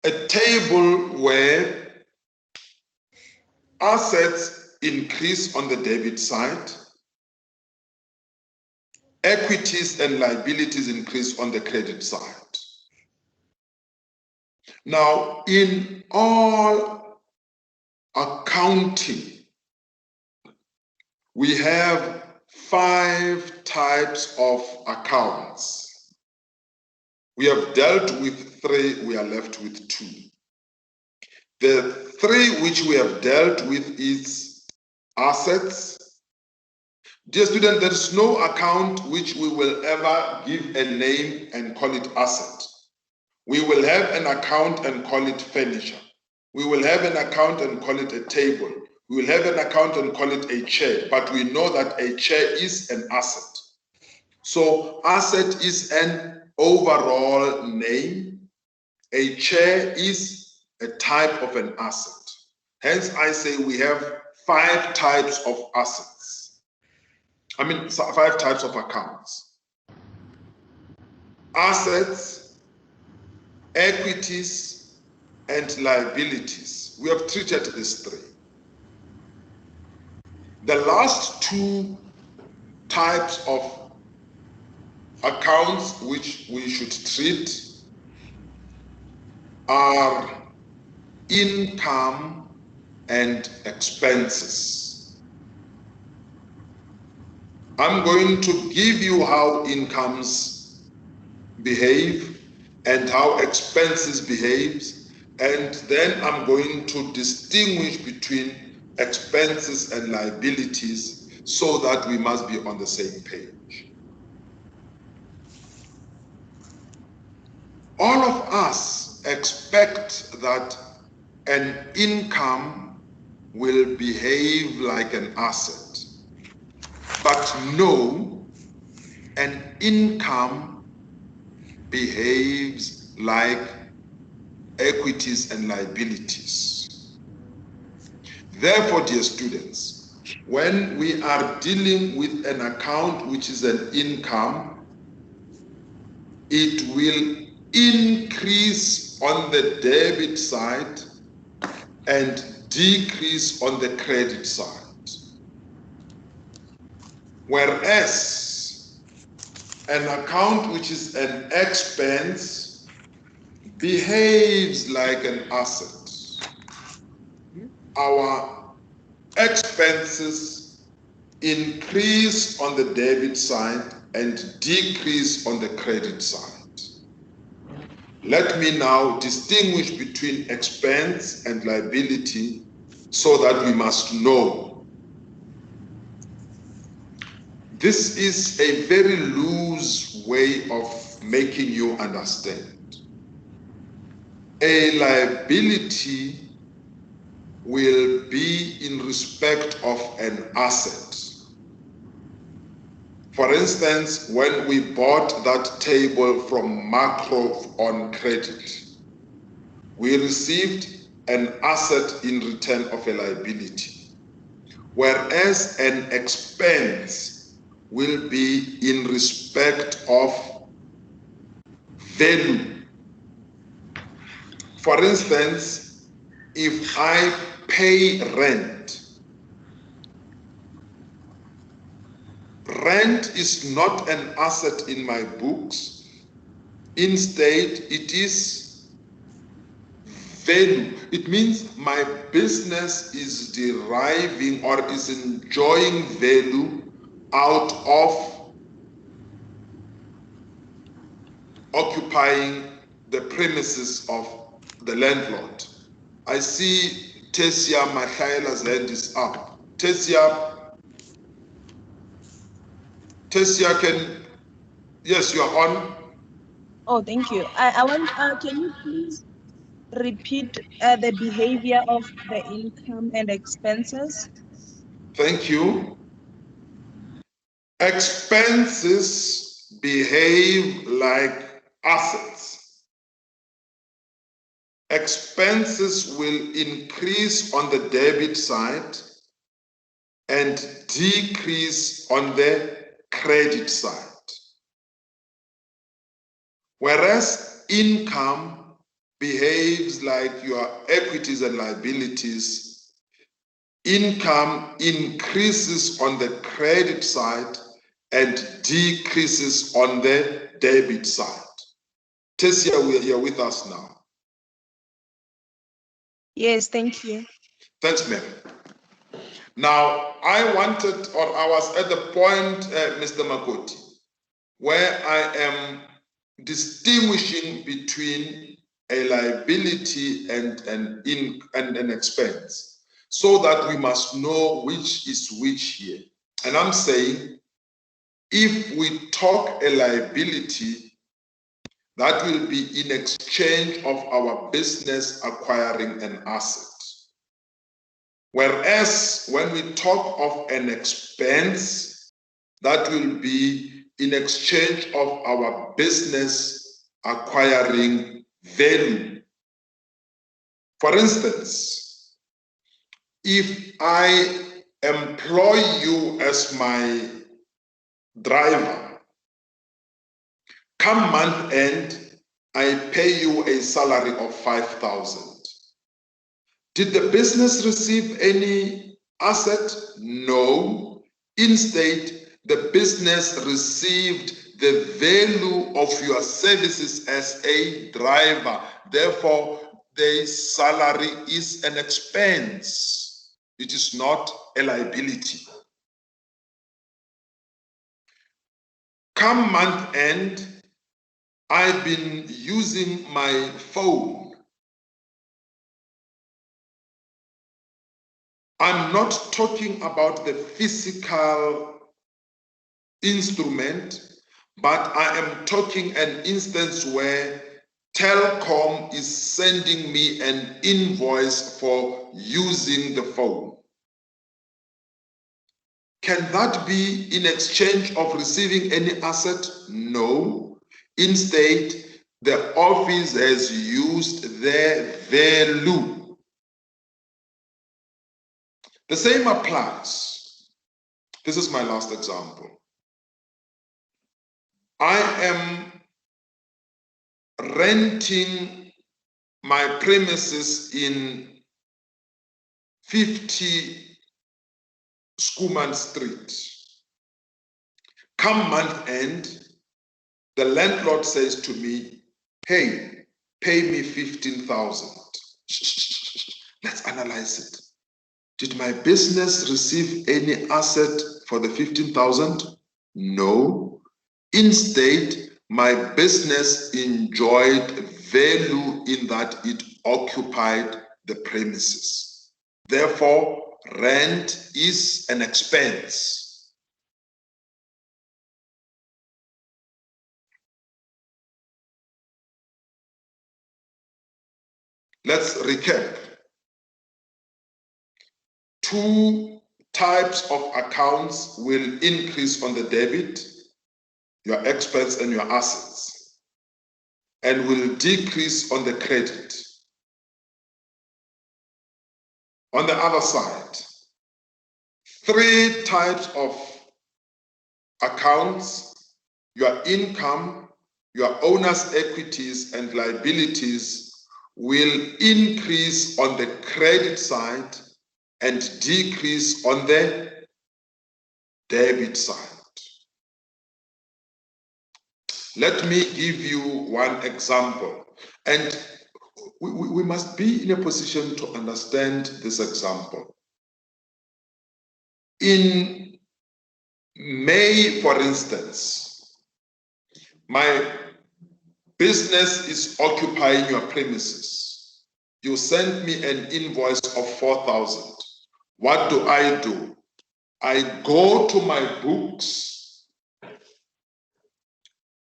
a table where assets increase on the debit side, equities and liabilities increase on the credit side. Now, in all accounting, we have 5 types of accounts. We have dealt with 3, we are left with 2. The 3 which we have dealt with is assets. Dear student, there is no account which we will ever give a name and call it asset. We will have an account and call it furniture. We will have an account and call it a table. We will have an account and call it a chair, but we know that a chair is an asset. So asset is an overall name. A chair is a type of an asset. Hence, I say we have 5 types of assets. 5 types of accounts. Assets, equities, and liabilities. We have treated these 3. The last 2 types of accounts which we should treat are income and expenses. I'm going to give you how incomes behave and how expenses behaves, and then I'm going to distinguish between expenses and liabilities so that we must be on the same page. All of us expect that an income will behave like an asset, but no, an income behaves like equities and liabilities. Therefore, dear students, when we are dealing with an account which is an income, it will increase on the debit side and decrease on the credit side. Whereas an account which is an expense behaves like an asset. Our expenses increase on the debit side and decrease on the credit side. Let me now distinguish between expense and liability so that we must know. This is a very loose way of making you understand. A liability will be in respect of an asset. For instance, when we bought that table from Macro on credit, we received an asset in return of a liability, whereas an expense will be in respect of value. For instance, if I pay rent, rent is not an asset in my books Instead, it is value. It means my business is deriving or is enjoying value out of occupying the premises of the landlord. I see Tessia Makhaila's hand is up. Tessia, yes, you are on. Oh, thank you. I want, can you please repeat the behavior of the income and expenses? Thank you. Expenses behave like assets. Expenses will increase on the debit side and decrease on the credit side. Whereas income behaves like your equities and liabilities. Income increases on the credit side and decreases on the debit side. Tessia, you're with us now. Yes, thank you. Thanks, ma'am. Now, I was at the point, Mr. Makoti, where I am distinguishing between a liability and an expense, so that we must know which is which here. And I'm saying, if we talk a liability, that will be in exchange of our business acquiring an asset. Whereas when we talk of an expense, that will be in exchange of our business acquiring value. For instance, if I employ you as my driver, come month end, I pay you a salary of 5,000. Did the business receive any asset? No. Instead, the business received the value of your services as a driver. Therefore, the salary is an expense. It is not a liability. Come month end, I've been using my phone. I'm not talking about the physical instrument, but I am talking an instance where Telkom is sending me an invoice for using the phone. Can that be in exchange of receiving any asset? No. Instead, the office has used their value. The same applies. This is my last example. I am renting my premises in 50 Schoeman Street. Come month end, the landlord says to me, hey, pay me 15,000. Let's analyze it. Did my business receive any asset for the 15,000? No. Instead, my business enjoyed value in that it occupied the premises. Therefore, rent is an expense. Let's recap. Two types of accounts will increase on the debit, your expense and your assets, and will decrease on the credit. On the other side, three types of accounts, your income, your owner's equities and liabilities will increase on the credit side and decrease on the debit side. Let me give you one example. And we must be in a position to understand this example. In May, for instance, my business is occupying your premises. You send me an invoice of 4,000. What do? I go to my books.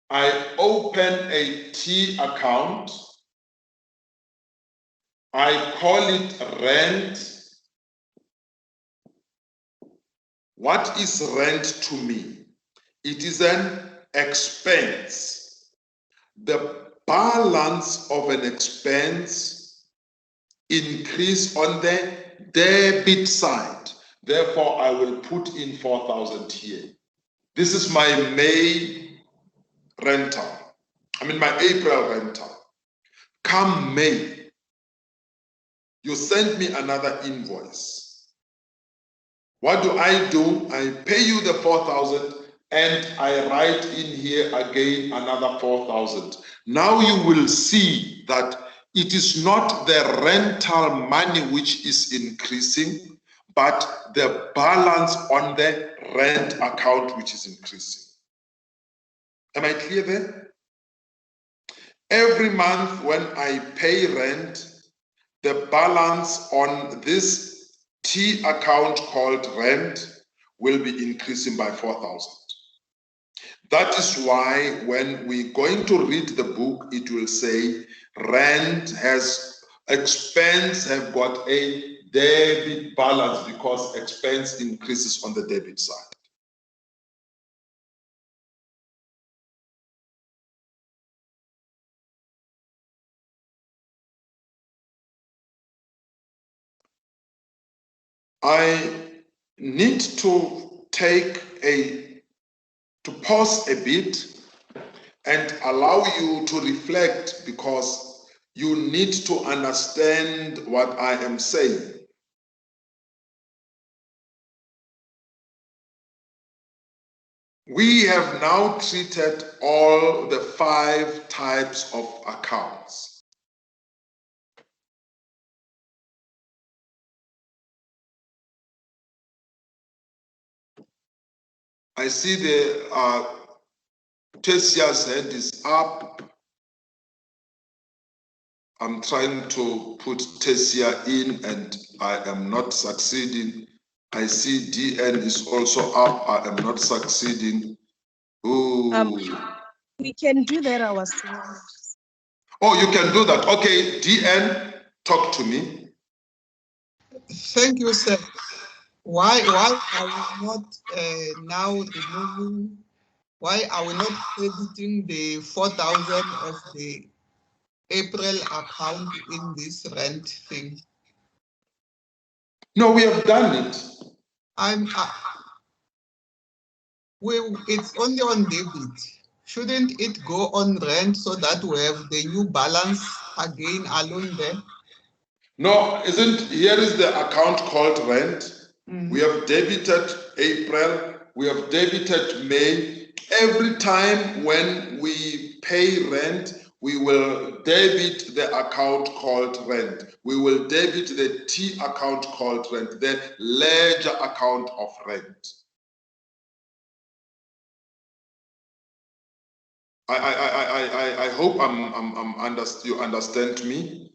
I open a T account. I call it rent. What is rent to me? It is an expense. The balance of an expense increase on the debit side. Therefore, I will put in 4,000 here. This is my May rental. My April rental. Come May, you send me another invoice. What do? I pay you the 4,000 and I write in here again another 4,000. Now you will see that it is not the rental money which is increasing, but the balance on the rent account which is increasing. Am I clear there? Every month when I pay rent, the balance on this T account called rent will be increasing by 4,000. That is why when we're going to read the book, it will say expense have got a debit balance because expense increases on the debit side. I need to pause a bit and allow you to reflect because you need to understand what I am saying. We have now treated all the 5 types of accounts. I see the Tessia's hand is up. I'm trying to put Tessia in and I am not succeeding. I see DN is also up. I am not succeeding. Ooh. We can do that ourselves. Oh, you can do that. Okay, DN, talk to me. Thank you, sir. Why are we not now removing? Why are we not crediting the 4,000 of the April account in this rent thing? No, we have done it. It's only on debit. Shouldn't it go on rent so that we have the new balance again alone there? No, here is the account called rent. We have debited April, we have debited May. Every time when we pay rent, we will debit the account called rent. We will debit the T account called rent, the ledger account of rent. I hope you understand me.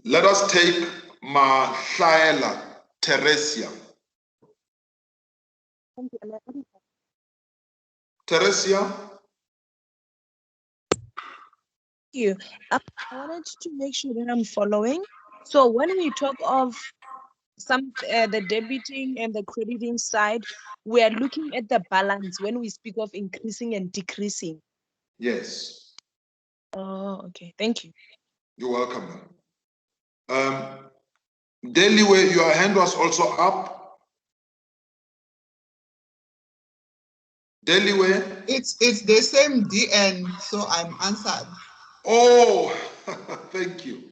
Let us take Mahlaela Teresia. Teresia? Thank you. I wanted to make sure that I'm following. So when we talk of the debiting and the crediting side, we are looking at the balance when we speak of increasing and decreasing. Yes. Oh, okay. Thank you. You're welcome. Deliwe, your hand was also up. Deliwe? It's the same DN, so I'm answered. Oh, thank you.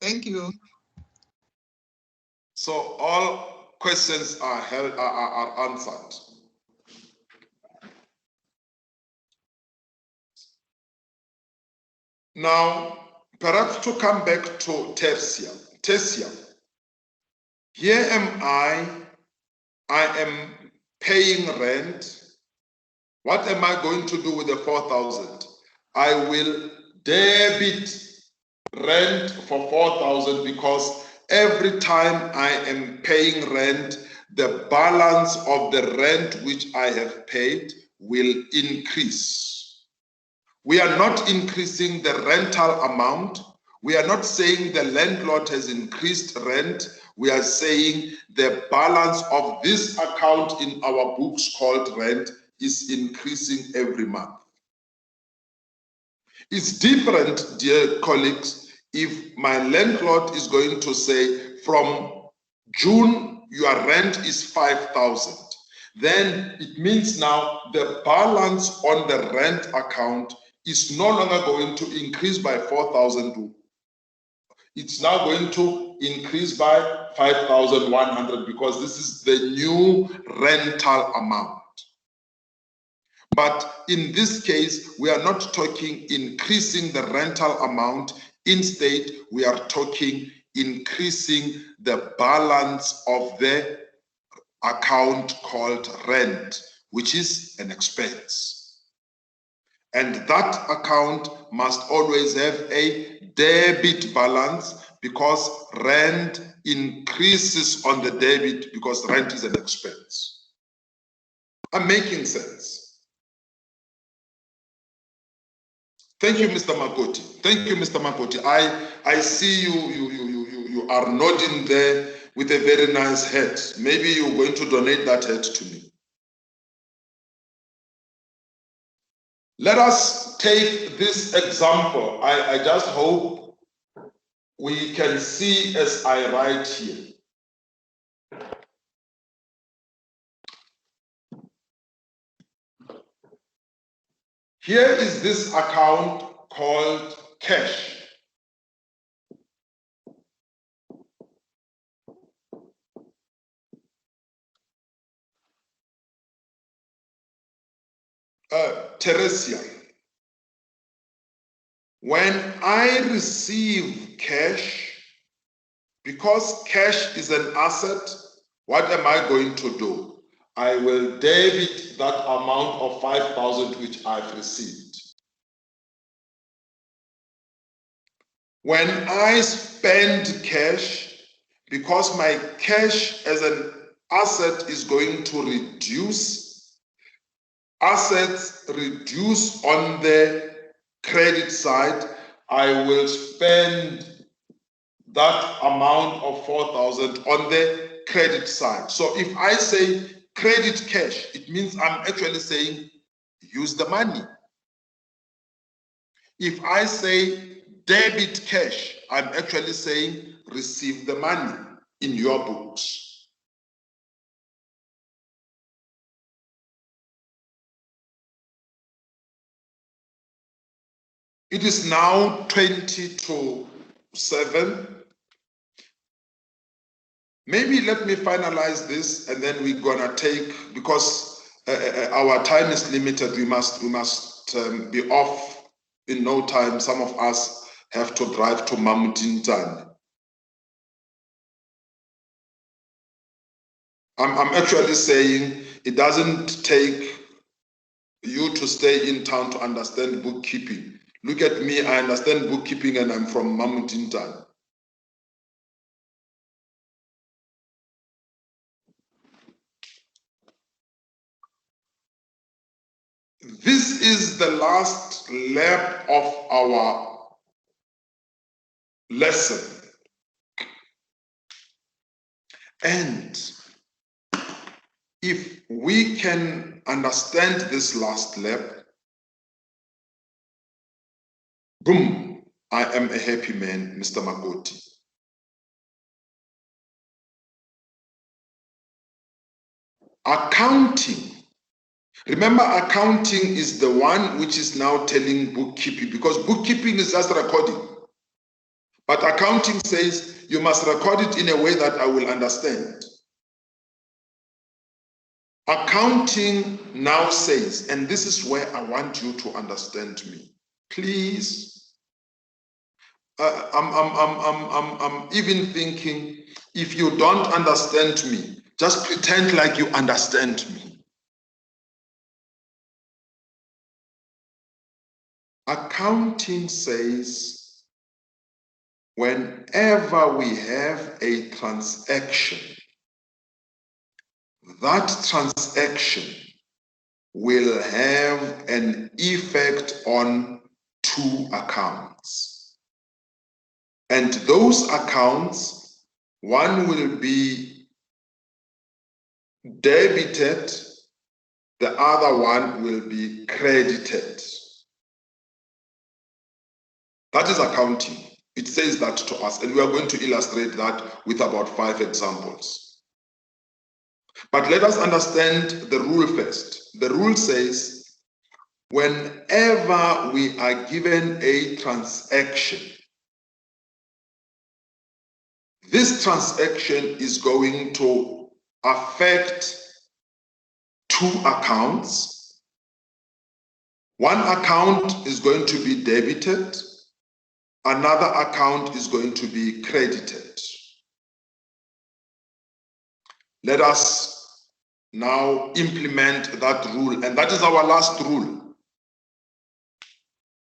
Thank you. So all questions are answered. Now, perhaps to come back to tertia. Here am I am paying rent. What am I going to do with the 4,000? I will debit rent for 4,000 because every time I am paying rent, the balance of the rent which I have paid will increase. We are not increasing the rental amount. We are not saying the landlord has increased rent. We are saying the balance of this account in our books called rent is increasing every month. It's different, dear colleagues, if my landlord is going to say from June, your rent is 5,000. Then it means now the balance on the rent account is no longer going to increase by 4,000. It's now going to increase by 5,100 because this is the new rental amount. But in this case, we are not talking increasing the rental amount. Instead, we are talking increasing the balance of the account called rent, which is an expense. And that account must always have a debit balance because rent increases on the debit because rent is an expense. I'm making sense. Thank you, Mr. Makoti. Thank you, Mr. Makoti. I see you are nodding there with a very nice head. Maybe you're going to donate that head to me. Let us take this example. I just hope we can see as I write here. Here is this account called cash. Teresia, when I receive cash, because cash is an asset, what am I going to do? I will debit that amount of 5,000 which I've received. When I spend cash, because my cash as an asset is going to reduce, assets reduce on the credit side, I will spend that amount of 4,000 on the credit side. So if I say credit cash, it means I'm actually saying use the money. If I say debit cash, I'm actually saying receive the money in your books. It is now 20 to 7. Maybe let me finalize this and then we're gonna take, because our time is limited, we must be off in no time. Some of us have to drive to Mamutintan. I'm actually saying it doesn't take you to stay in town to understand bookkeeping. Look at me, I understand bookkeeping and I'm from Mamutintan. This is the last lap of our lesson. And if we can understand this last lap, boom, I am a happy man, Mr. Magoti. Accounting. Remember, accounting is the one which is now telling bookkeeping, because bookkeeping is just recording. But accounting says you must record it in a way that I will understand. Accounting now says, and this is where I want you to understand me, please, I'm even thinking, if you don't understand me, just pretend like you understand me. Accounting says, whenever we have a transaction, that transaction will have an effect on two accounts. And those accounts, one will be debited, the other one will be credited. That is accounting. It says that to us, and we are going to illustrate that with about 5 examples. But let us understand the rule first. The rule says, whenever we are given a transaction, this transaction is going to affect two accounts. One account is going to be debited, another account is going to be credited. Let us now implement that rule, and that is our last rule.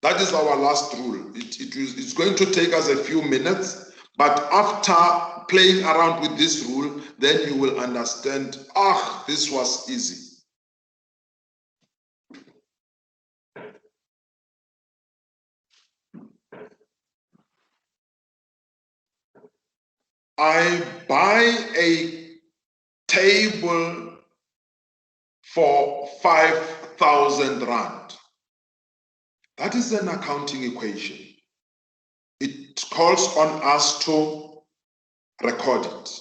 That is our last rule. It's going to take us a few minutes, but after playing around with this rule, then you will understand, this was easy. I buy a table for 5,000 rand. That is an accounting equation. It calls on us to record it.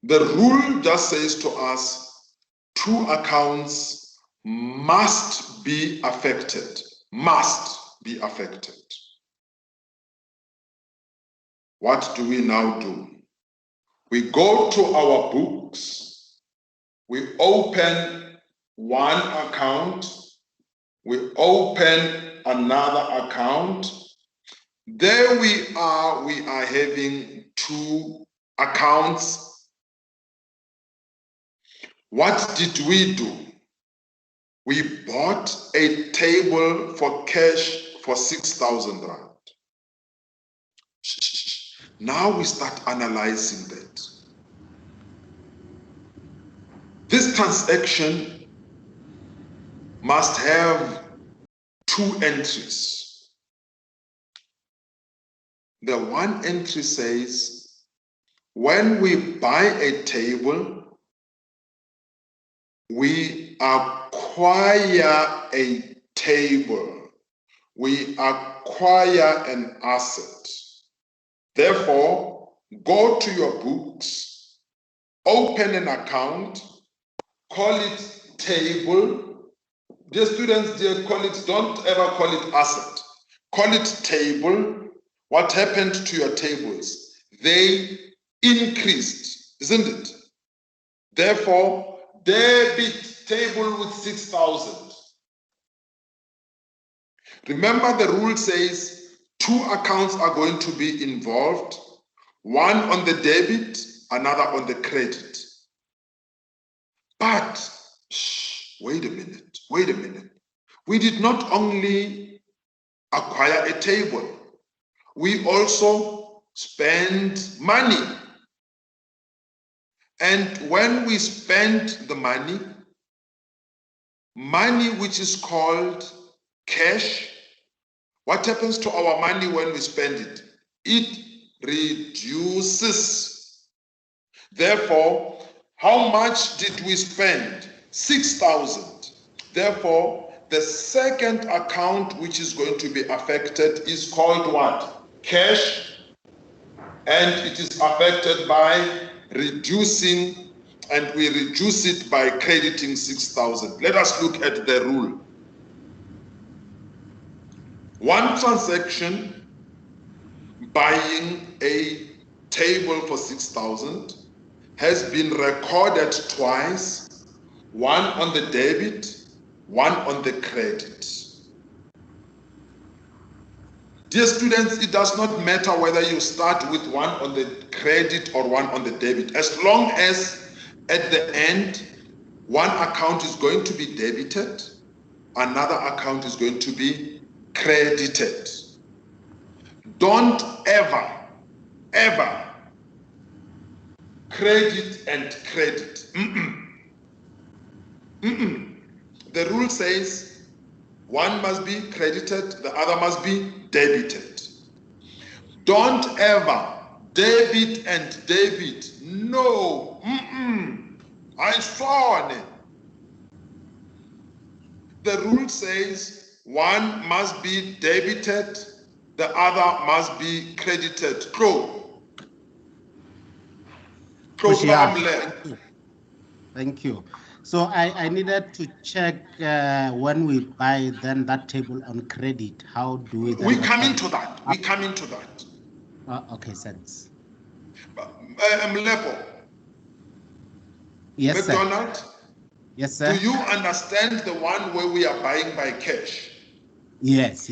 The rule just says to us, two accounts must be affected. Must be affected. What do we now do? We go to our books, we open one account, we open another account. There we are having two accounts. What did we do? We bought a table for cash for 6,000 rand. Now we start analyzing that. This transaction must have two entries. The one entry says, when we buy a table, we acquire a table. We acquire an asset. Therefore, go to your books, open an account, call it table. Dear students, dear colleagues, don't ever call it asset. Call it table. What happened to your tables? They increased, isn't it? Therefore, debit table with 6,000. Remember, the rule says two accounts are going to be involved, one on the debit, another on the credit. But, wait a minute. We did not only acquire a table, we also spend money. And when we spend the money which is called cash, what happens to our money when we spend it? It reduces. Therefore, how much did we spend? 6,000. Therefore, the second account which is going to be affected is called what? Cash. And it is affected by reducing, and we reduce it by crediting 6,000. Let us look at the rule. One transaction, buying a table for 6,000, has been recorded twice, one on the debit, one on the credit. Dear students, it does not matter whether you start with one on the credit or one on the debit, as long as at the end, one account is going to be debited, another account is going to be credited. Don't ever credit and credit. The rule says one must be credited, the other must be debited. Don't ever debit and debit. No. I saw it. The rule says one must be debited, the other must be credited. Thank you. So I needed to check when we buy then that table on credit. How do we then? We come into that. Okay, thanks. Mlepo. Yes, McDonald. sir. Yes, sir. Do you understand the one where we are buying by cash? Yes.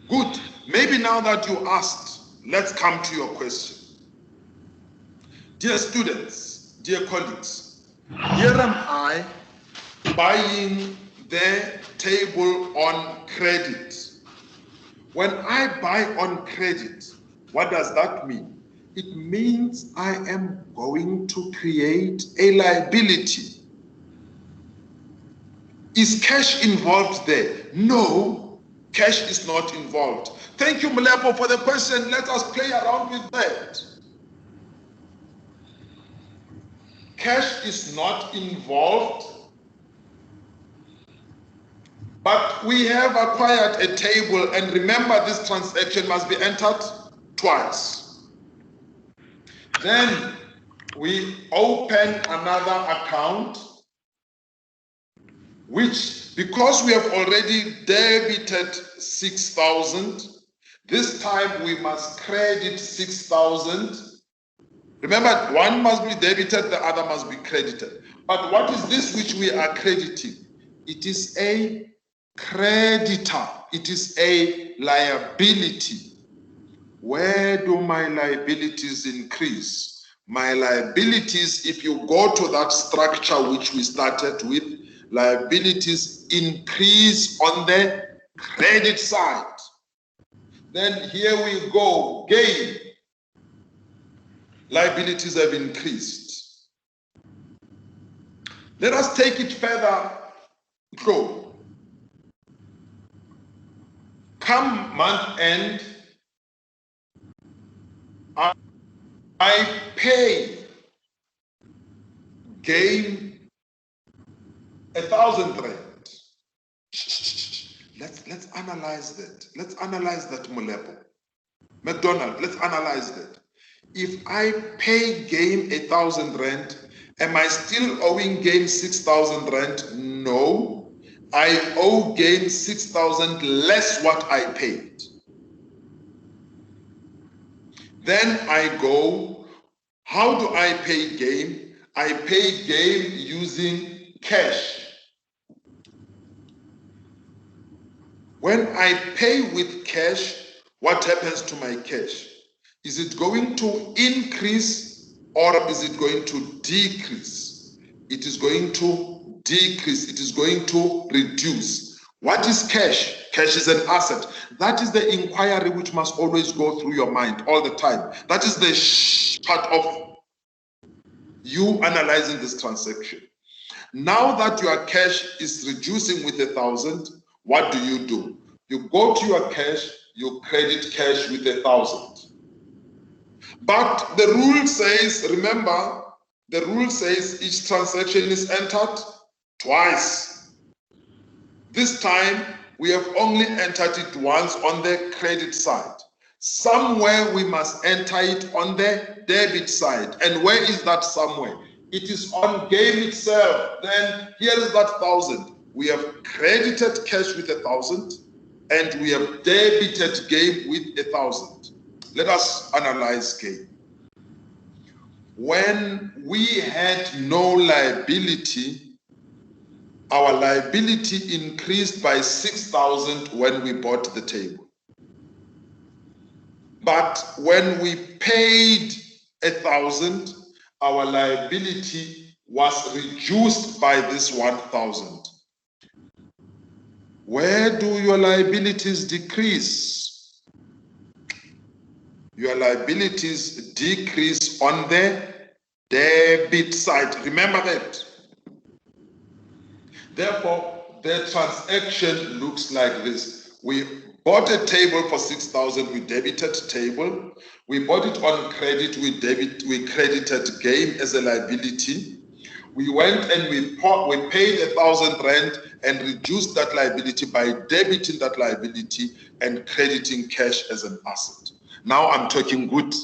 Good. Maybe now that you asked, let's come to your question. Dear students, dear colleagues, here am I buying the table on credit. When I buy on credit, what does that mean? It means I am going to create a liability. Is cash involved there? No, cash is not involved. Thank you, Mlepo, for the question. Let us play around with that. Cash is not involved, but we have acquired a table, and remember this transaction must be entered twice. Then we open another account, which, because we have already debited 6,000, this time we must credit 6,000. Remember, one must be debited, the other must be credited. But what is this which we are crediting? It is a creditor. It is a liability. Where do my liabilities increase? My liabilities, if you go to that structure which we started with, liabilities increase on the credit side. Then here we go, gain. Liabilities have increased. Let us take it further. Go. Come month end, I pay gain 1,000 rand. Let's analyze that. Let's analyze that, Molepo. McDonald, let's analyze that. If I pay gain 1,000 rand, am I still owing gain 6,000 rand? No, I owe gain 6,000 less what I paid. Then I go, how do I pay gain? I pay gain using cash. When I pay with cash, what happens to my cash? Is it going to increase or is it going to decrease? It is going to decrease. It is going to reduce. What is cash? Cash is an asset. That is the inquiry which must always go through your mind all the time. That is the part of you analyzing this transaction. Now that your cash is reducing with 1,000, what do? You go to your cash, you credit cash with 1,000. But the rule says, remember, the rule says each transaction is entered twice. This time, we have only entered it once on the credit side. Somewhere we must enter it on the debit side. And where is that somewhere? It is on gain itself. Then here is that 1,000. We have credited cash with 1,000 and we have debited gain with 1,000. Let us analyze gain. When we had no liability, our liability increased by 6,000 when we bought the table. But when we paid 1,000, our liability was reduced by this 1,000. Where do your liabilities decrease? Your liabilities decrease on the debit side. Remember that. Therefore, the transaction looks like this. We bought a table for 6,000, we debited table. We bought it on credit, we credited gain as a liability. We went and we paid 1,000 rand and reduced that liability by debiting that liability and crediting cash as an asset. Now I'm talking good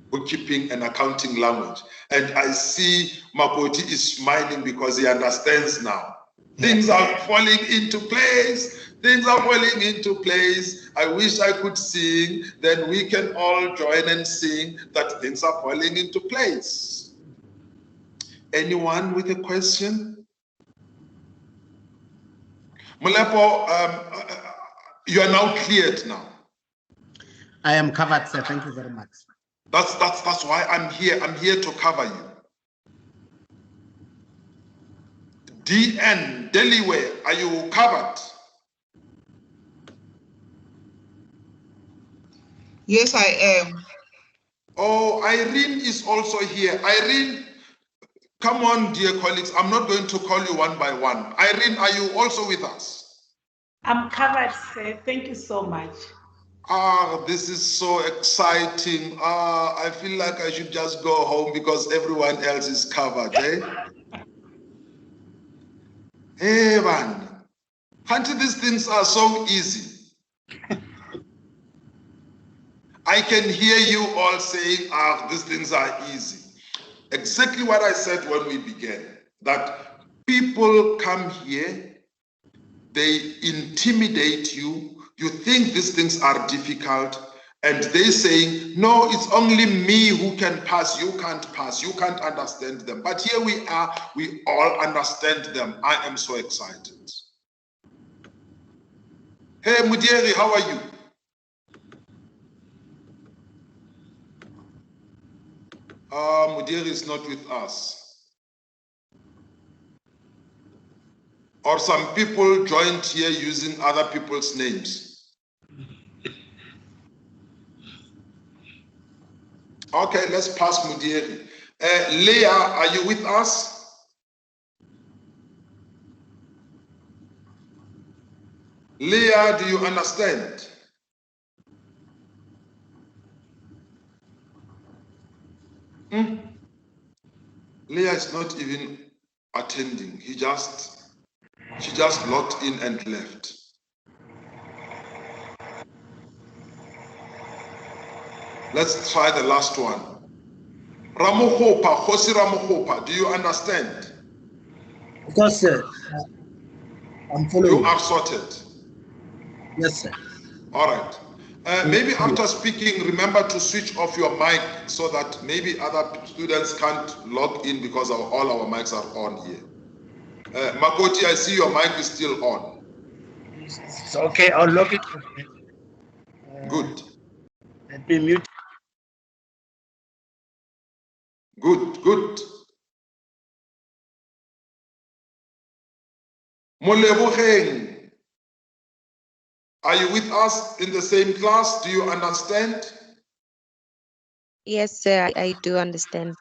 bookkeeping and accounting language. And I see Makoti is smiling because he understands now. Things are falling into place. Things are falling into place. I wish I could sing. Then we can all join and sing that things are falling into place. Anyone with a question? Molepo, you are now cleared now. I am covered, sir. Thank you very much. That's why I'm here. I'm here to cover you. DN, Delaware, are you covered? Yes, I am. Oh, Irene is also here. Irene, come on, dear colleagues. I'm not going to call you one by one. Irene, are you also with us? I'm covered, sir. Thank you so much. Ah, this is so exciting. Ah, I feel like I should just go home because everyone else is covered, eh? Hey, man. Auntie, these things are so easy. I can hear you all saying, ah, these things are easy. Exactly what I said when we began, that people come here, they intimidate you, you think these things are difficult, and they saying, no, it's only me who can pass, you can't pass, you can't understand them. But here we are, we all understand them. I am so excited. Hey, Mudieri, how are you? Mudieri is not with us. Or some people joined here using other people's names. Okay, let's pass Mudieri. Leah, are you with us? Leah, do you understand? Leah is not even attending. She just logged in and left. Let's try the last one. Ramohopa, Khosi Ramohopa, do you understand? Of course, sir. I'm following. You are sorted. Yes, sir. All right. Maybe after speaking, remember to switch off your mic so that maybe other students can't log in because all our mics are on here. Makoti, I see your mic is still on. It's okay. I'll log it. Good. Let me mute. Good, good. Molebogeng, are you with us in the same class? Do you understand? Yes, sir, I do understand.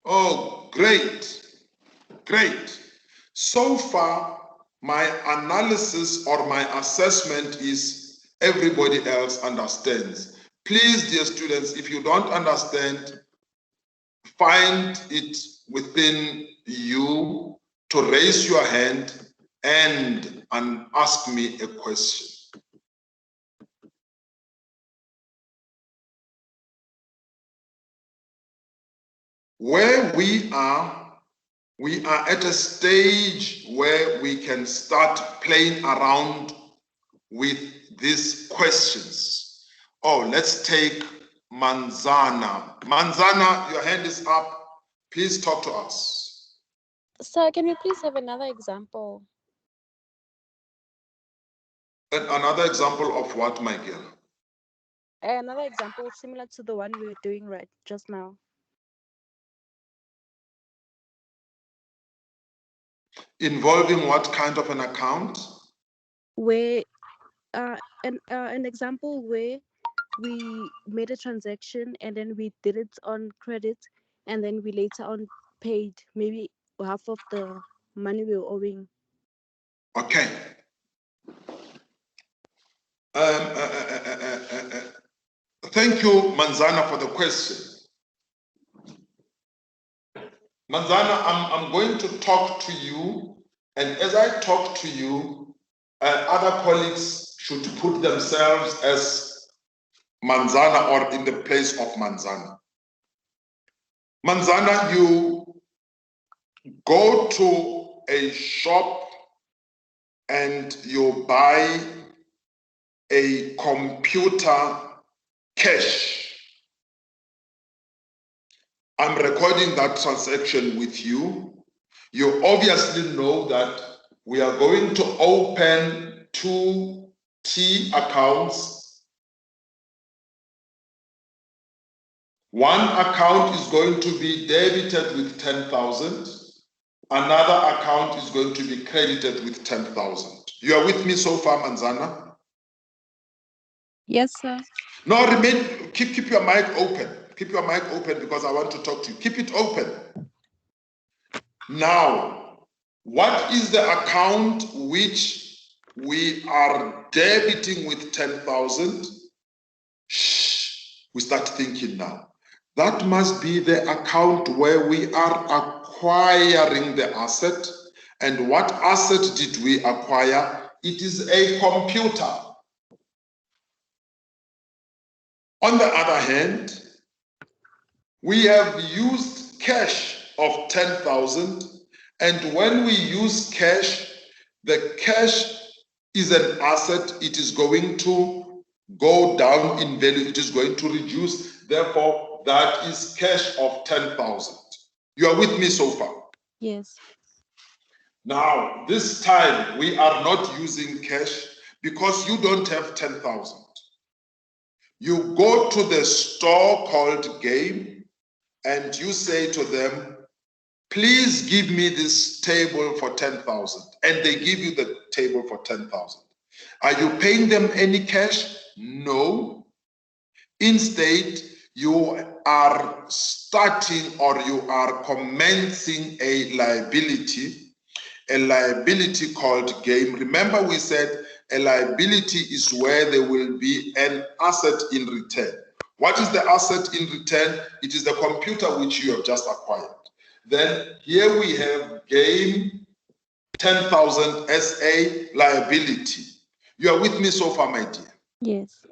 Oh, great, great. So far, my analysis or my assessment is everybody else understands. Please, dear students, if you don't understand, find it within you to raise your hand and ask me a question. Where we are at a stage where we can start playing around with these questions. Oh, let's take Manzana. Manzana, your hand is up. Please talk to us. Sir, can we please have another example? And another example of what, my girl? Another example similar to the one we were doing right just now. Involving what kind of an account? Where an example where we made a transaction and then we did it on credit and then we later on paid maybe half of the money we were owing. Okay. Thank you, Manzana, for the question. Manzana, I'm going to talk to you, and as I talk to you, other colleagues should put themselves as Manzana or in the place of Manzana. Manzana, you go to a shop and you buy a computer cash. I'm recording that transaction with you. You obviously know that we are going to open 2 T accounts. One account is going to be debited with 10,000. Another account is going to be credited with 10,000. You are with me so far, Manzana? Yes, sir. No, remain, keep your mic open. Keep your mic open because I want to talk to you. Keep it open. Now, what is the account which we are debiting with 10,000? Shh, we start thinking now. That must be the account where we are acquiring the asset. And what asset did we acquire? It is a computer. On the other hand, we have used cash of 10,000, and when we use cash, the cash is an asset. It is going to go down in value. It is going to reduce. Therefore, that is cash of 10,000. You are with me so far? Yes. Now, this time we are not using cash because you don't have 10,000. You go to the store called Game and you say to them, please give me this table for 10,000. And they give you the table for 10,000. Are you paying them any cash? No. Instead, you are starting or you are commencing a liability called Game. Remember we said a liability is where there will be an asset in return. What is the asset in return? It is the computer which you have just acquired. Then here we have Game 10,000 as a liability. You are with me so far, my dear? Yes.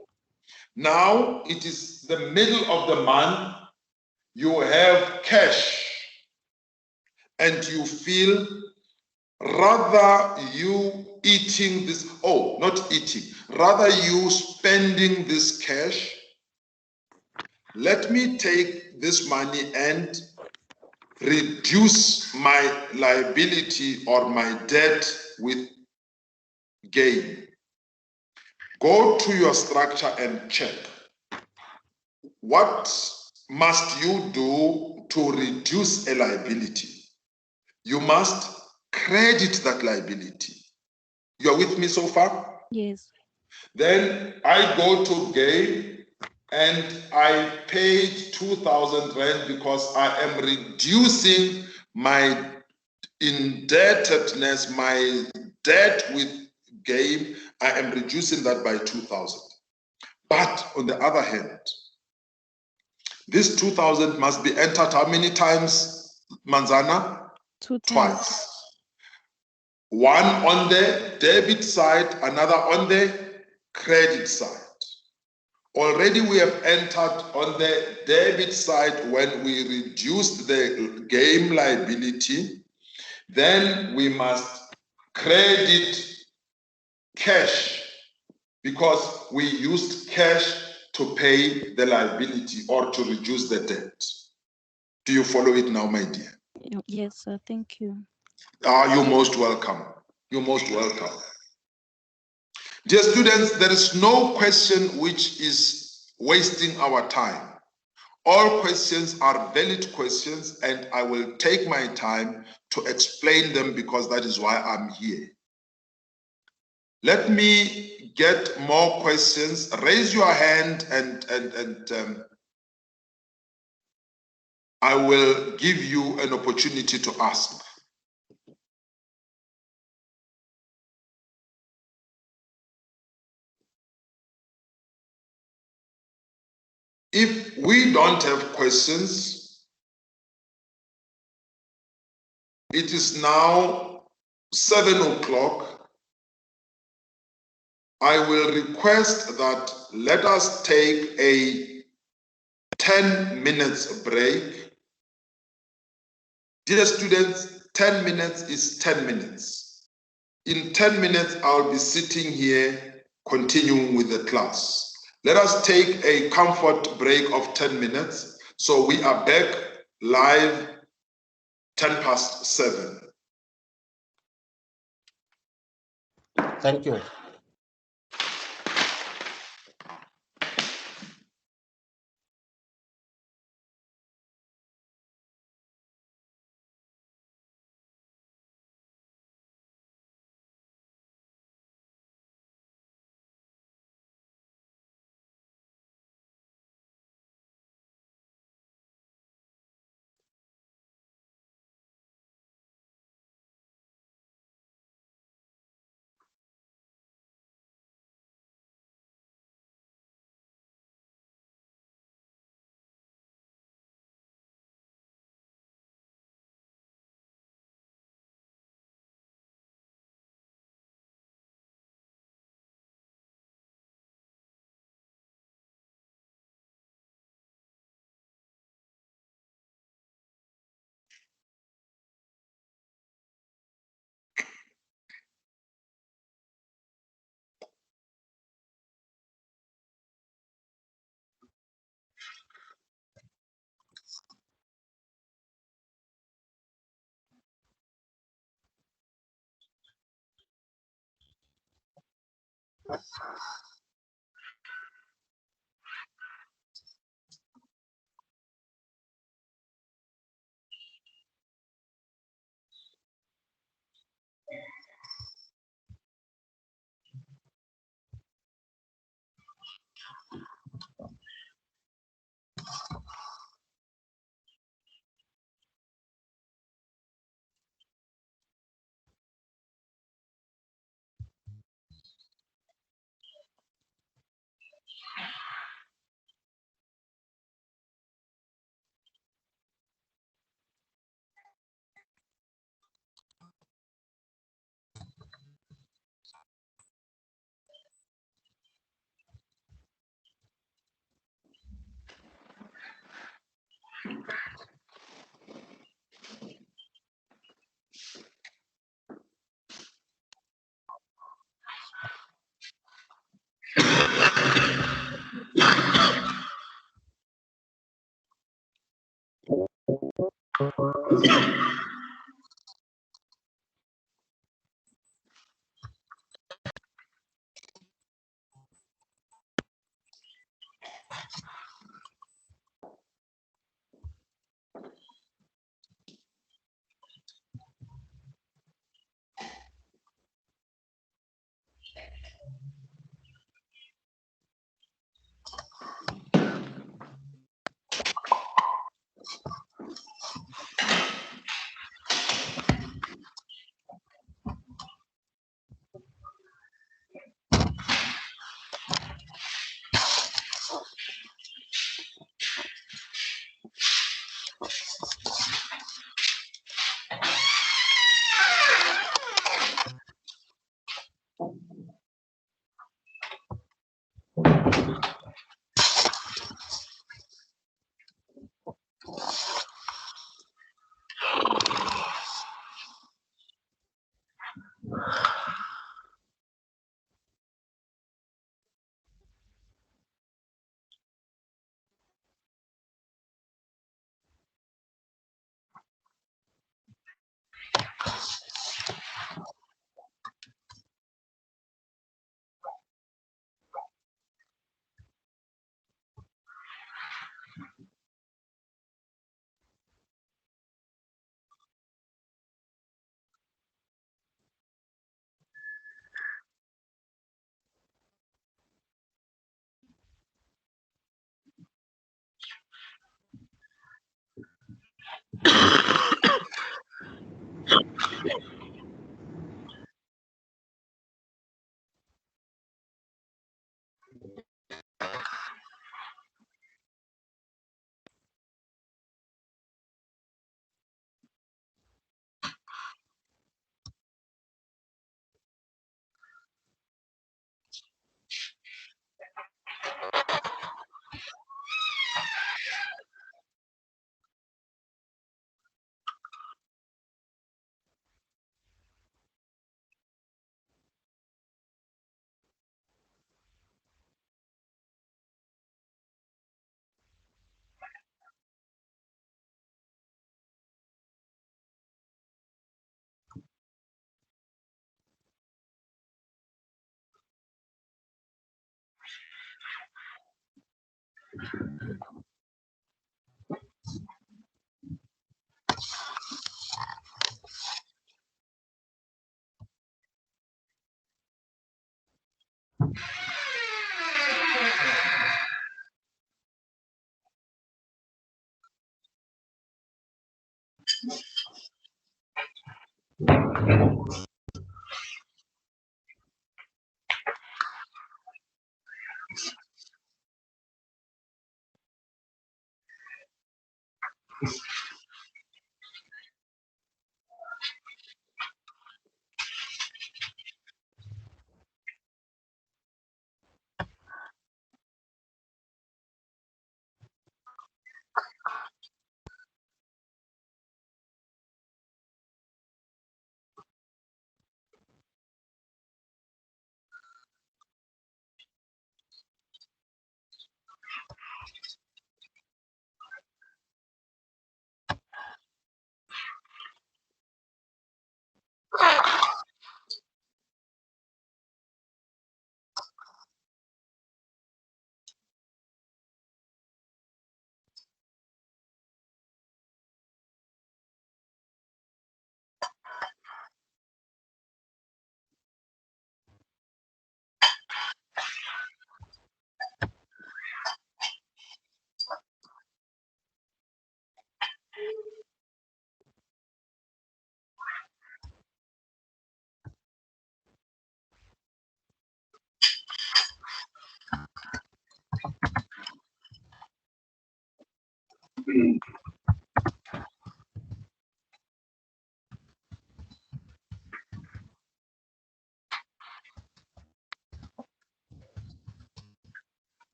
Now it is the middle of the month. You have cash and you feel rather you eating this, not eating, rather you spending this cash. Let me take this money and reduce my liability or my debt with Game. Go to your structure and check. What must you do to reduce a liability? You must credit that liability. You are with me so far? Yes. Then I go to Game and I paid 2,000 Rand because I am reducing my indebtedness, my debt with Game. I am reducing that by 2,000. But on the other hand, this 2,000 must be entered how many times, Manzana? 2 times. Twice. One on the debit side, another on the credit side. Already we have entered on the debit side when we reduced the Game liability. Then we must credit cash because we used cash to pay the liability or to reduce the debt. Do you follow it now, my dear? Yes, sir. Thank you. You're most welcome. You're most welcome. Dear students, there is no question which is wasting our time. All questions are valid questions, and I will take my time to explain them because that is why I'm here. Let me get more questions. Raise your hand and I will give you an opportunity to ask. If we don't have questions, it is now 7 o'clock. I will request that let us take a 10 minutes break. Dear students, 10 minutes is 10 minutes. In 10 minutes, I'll be sitting here continuing with the class. Let us take a comfort break of 10 minutes. So we are back live 7:10. Thank you.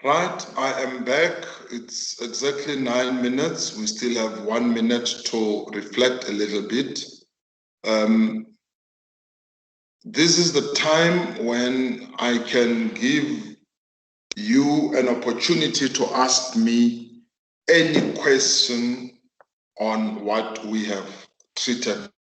Right, I am back. It's exactly 9 minutes. We still have 1 minute to reflect a little bit. This is the time when I can give you an opportunity to ask me any question on what we have treated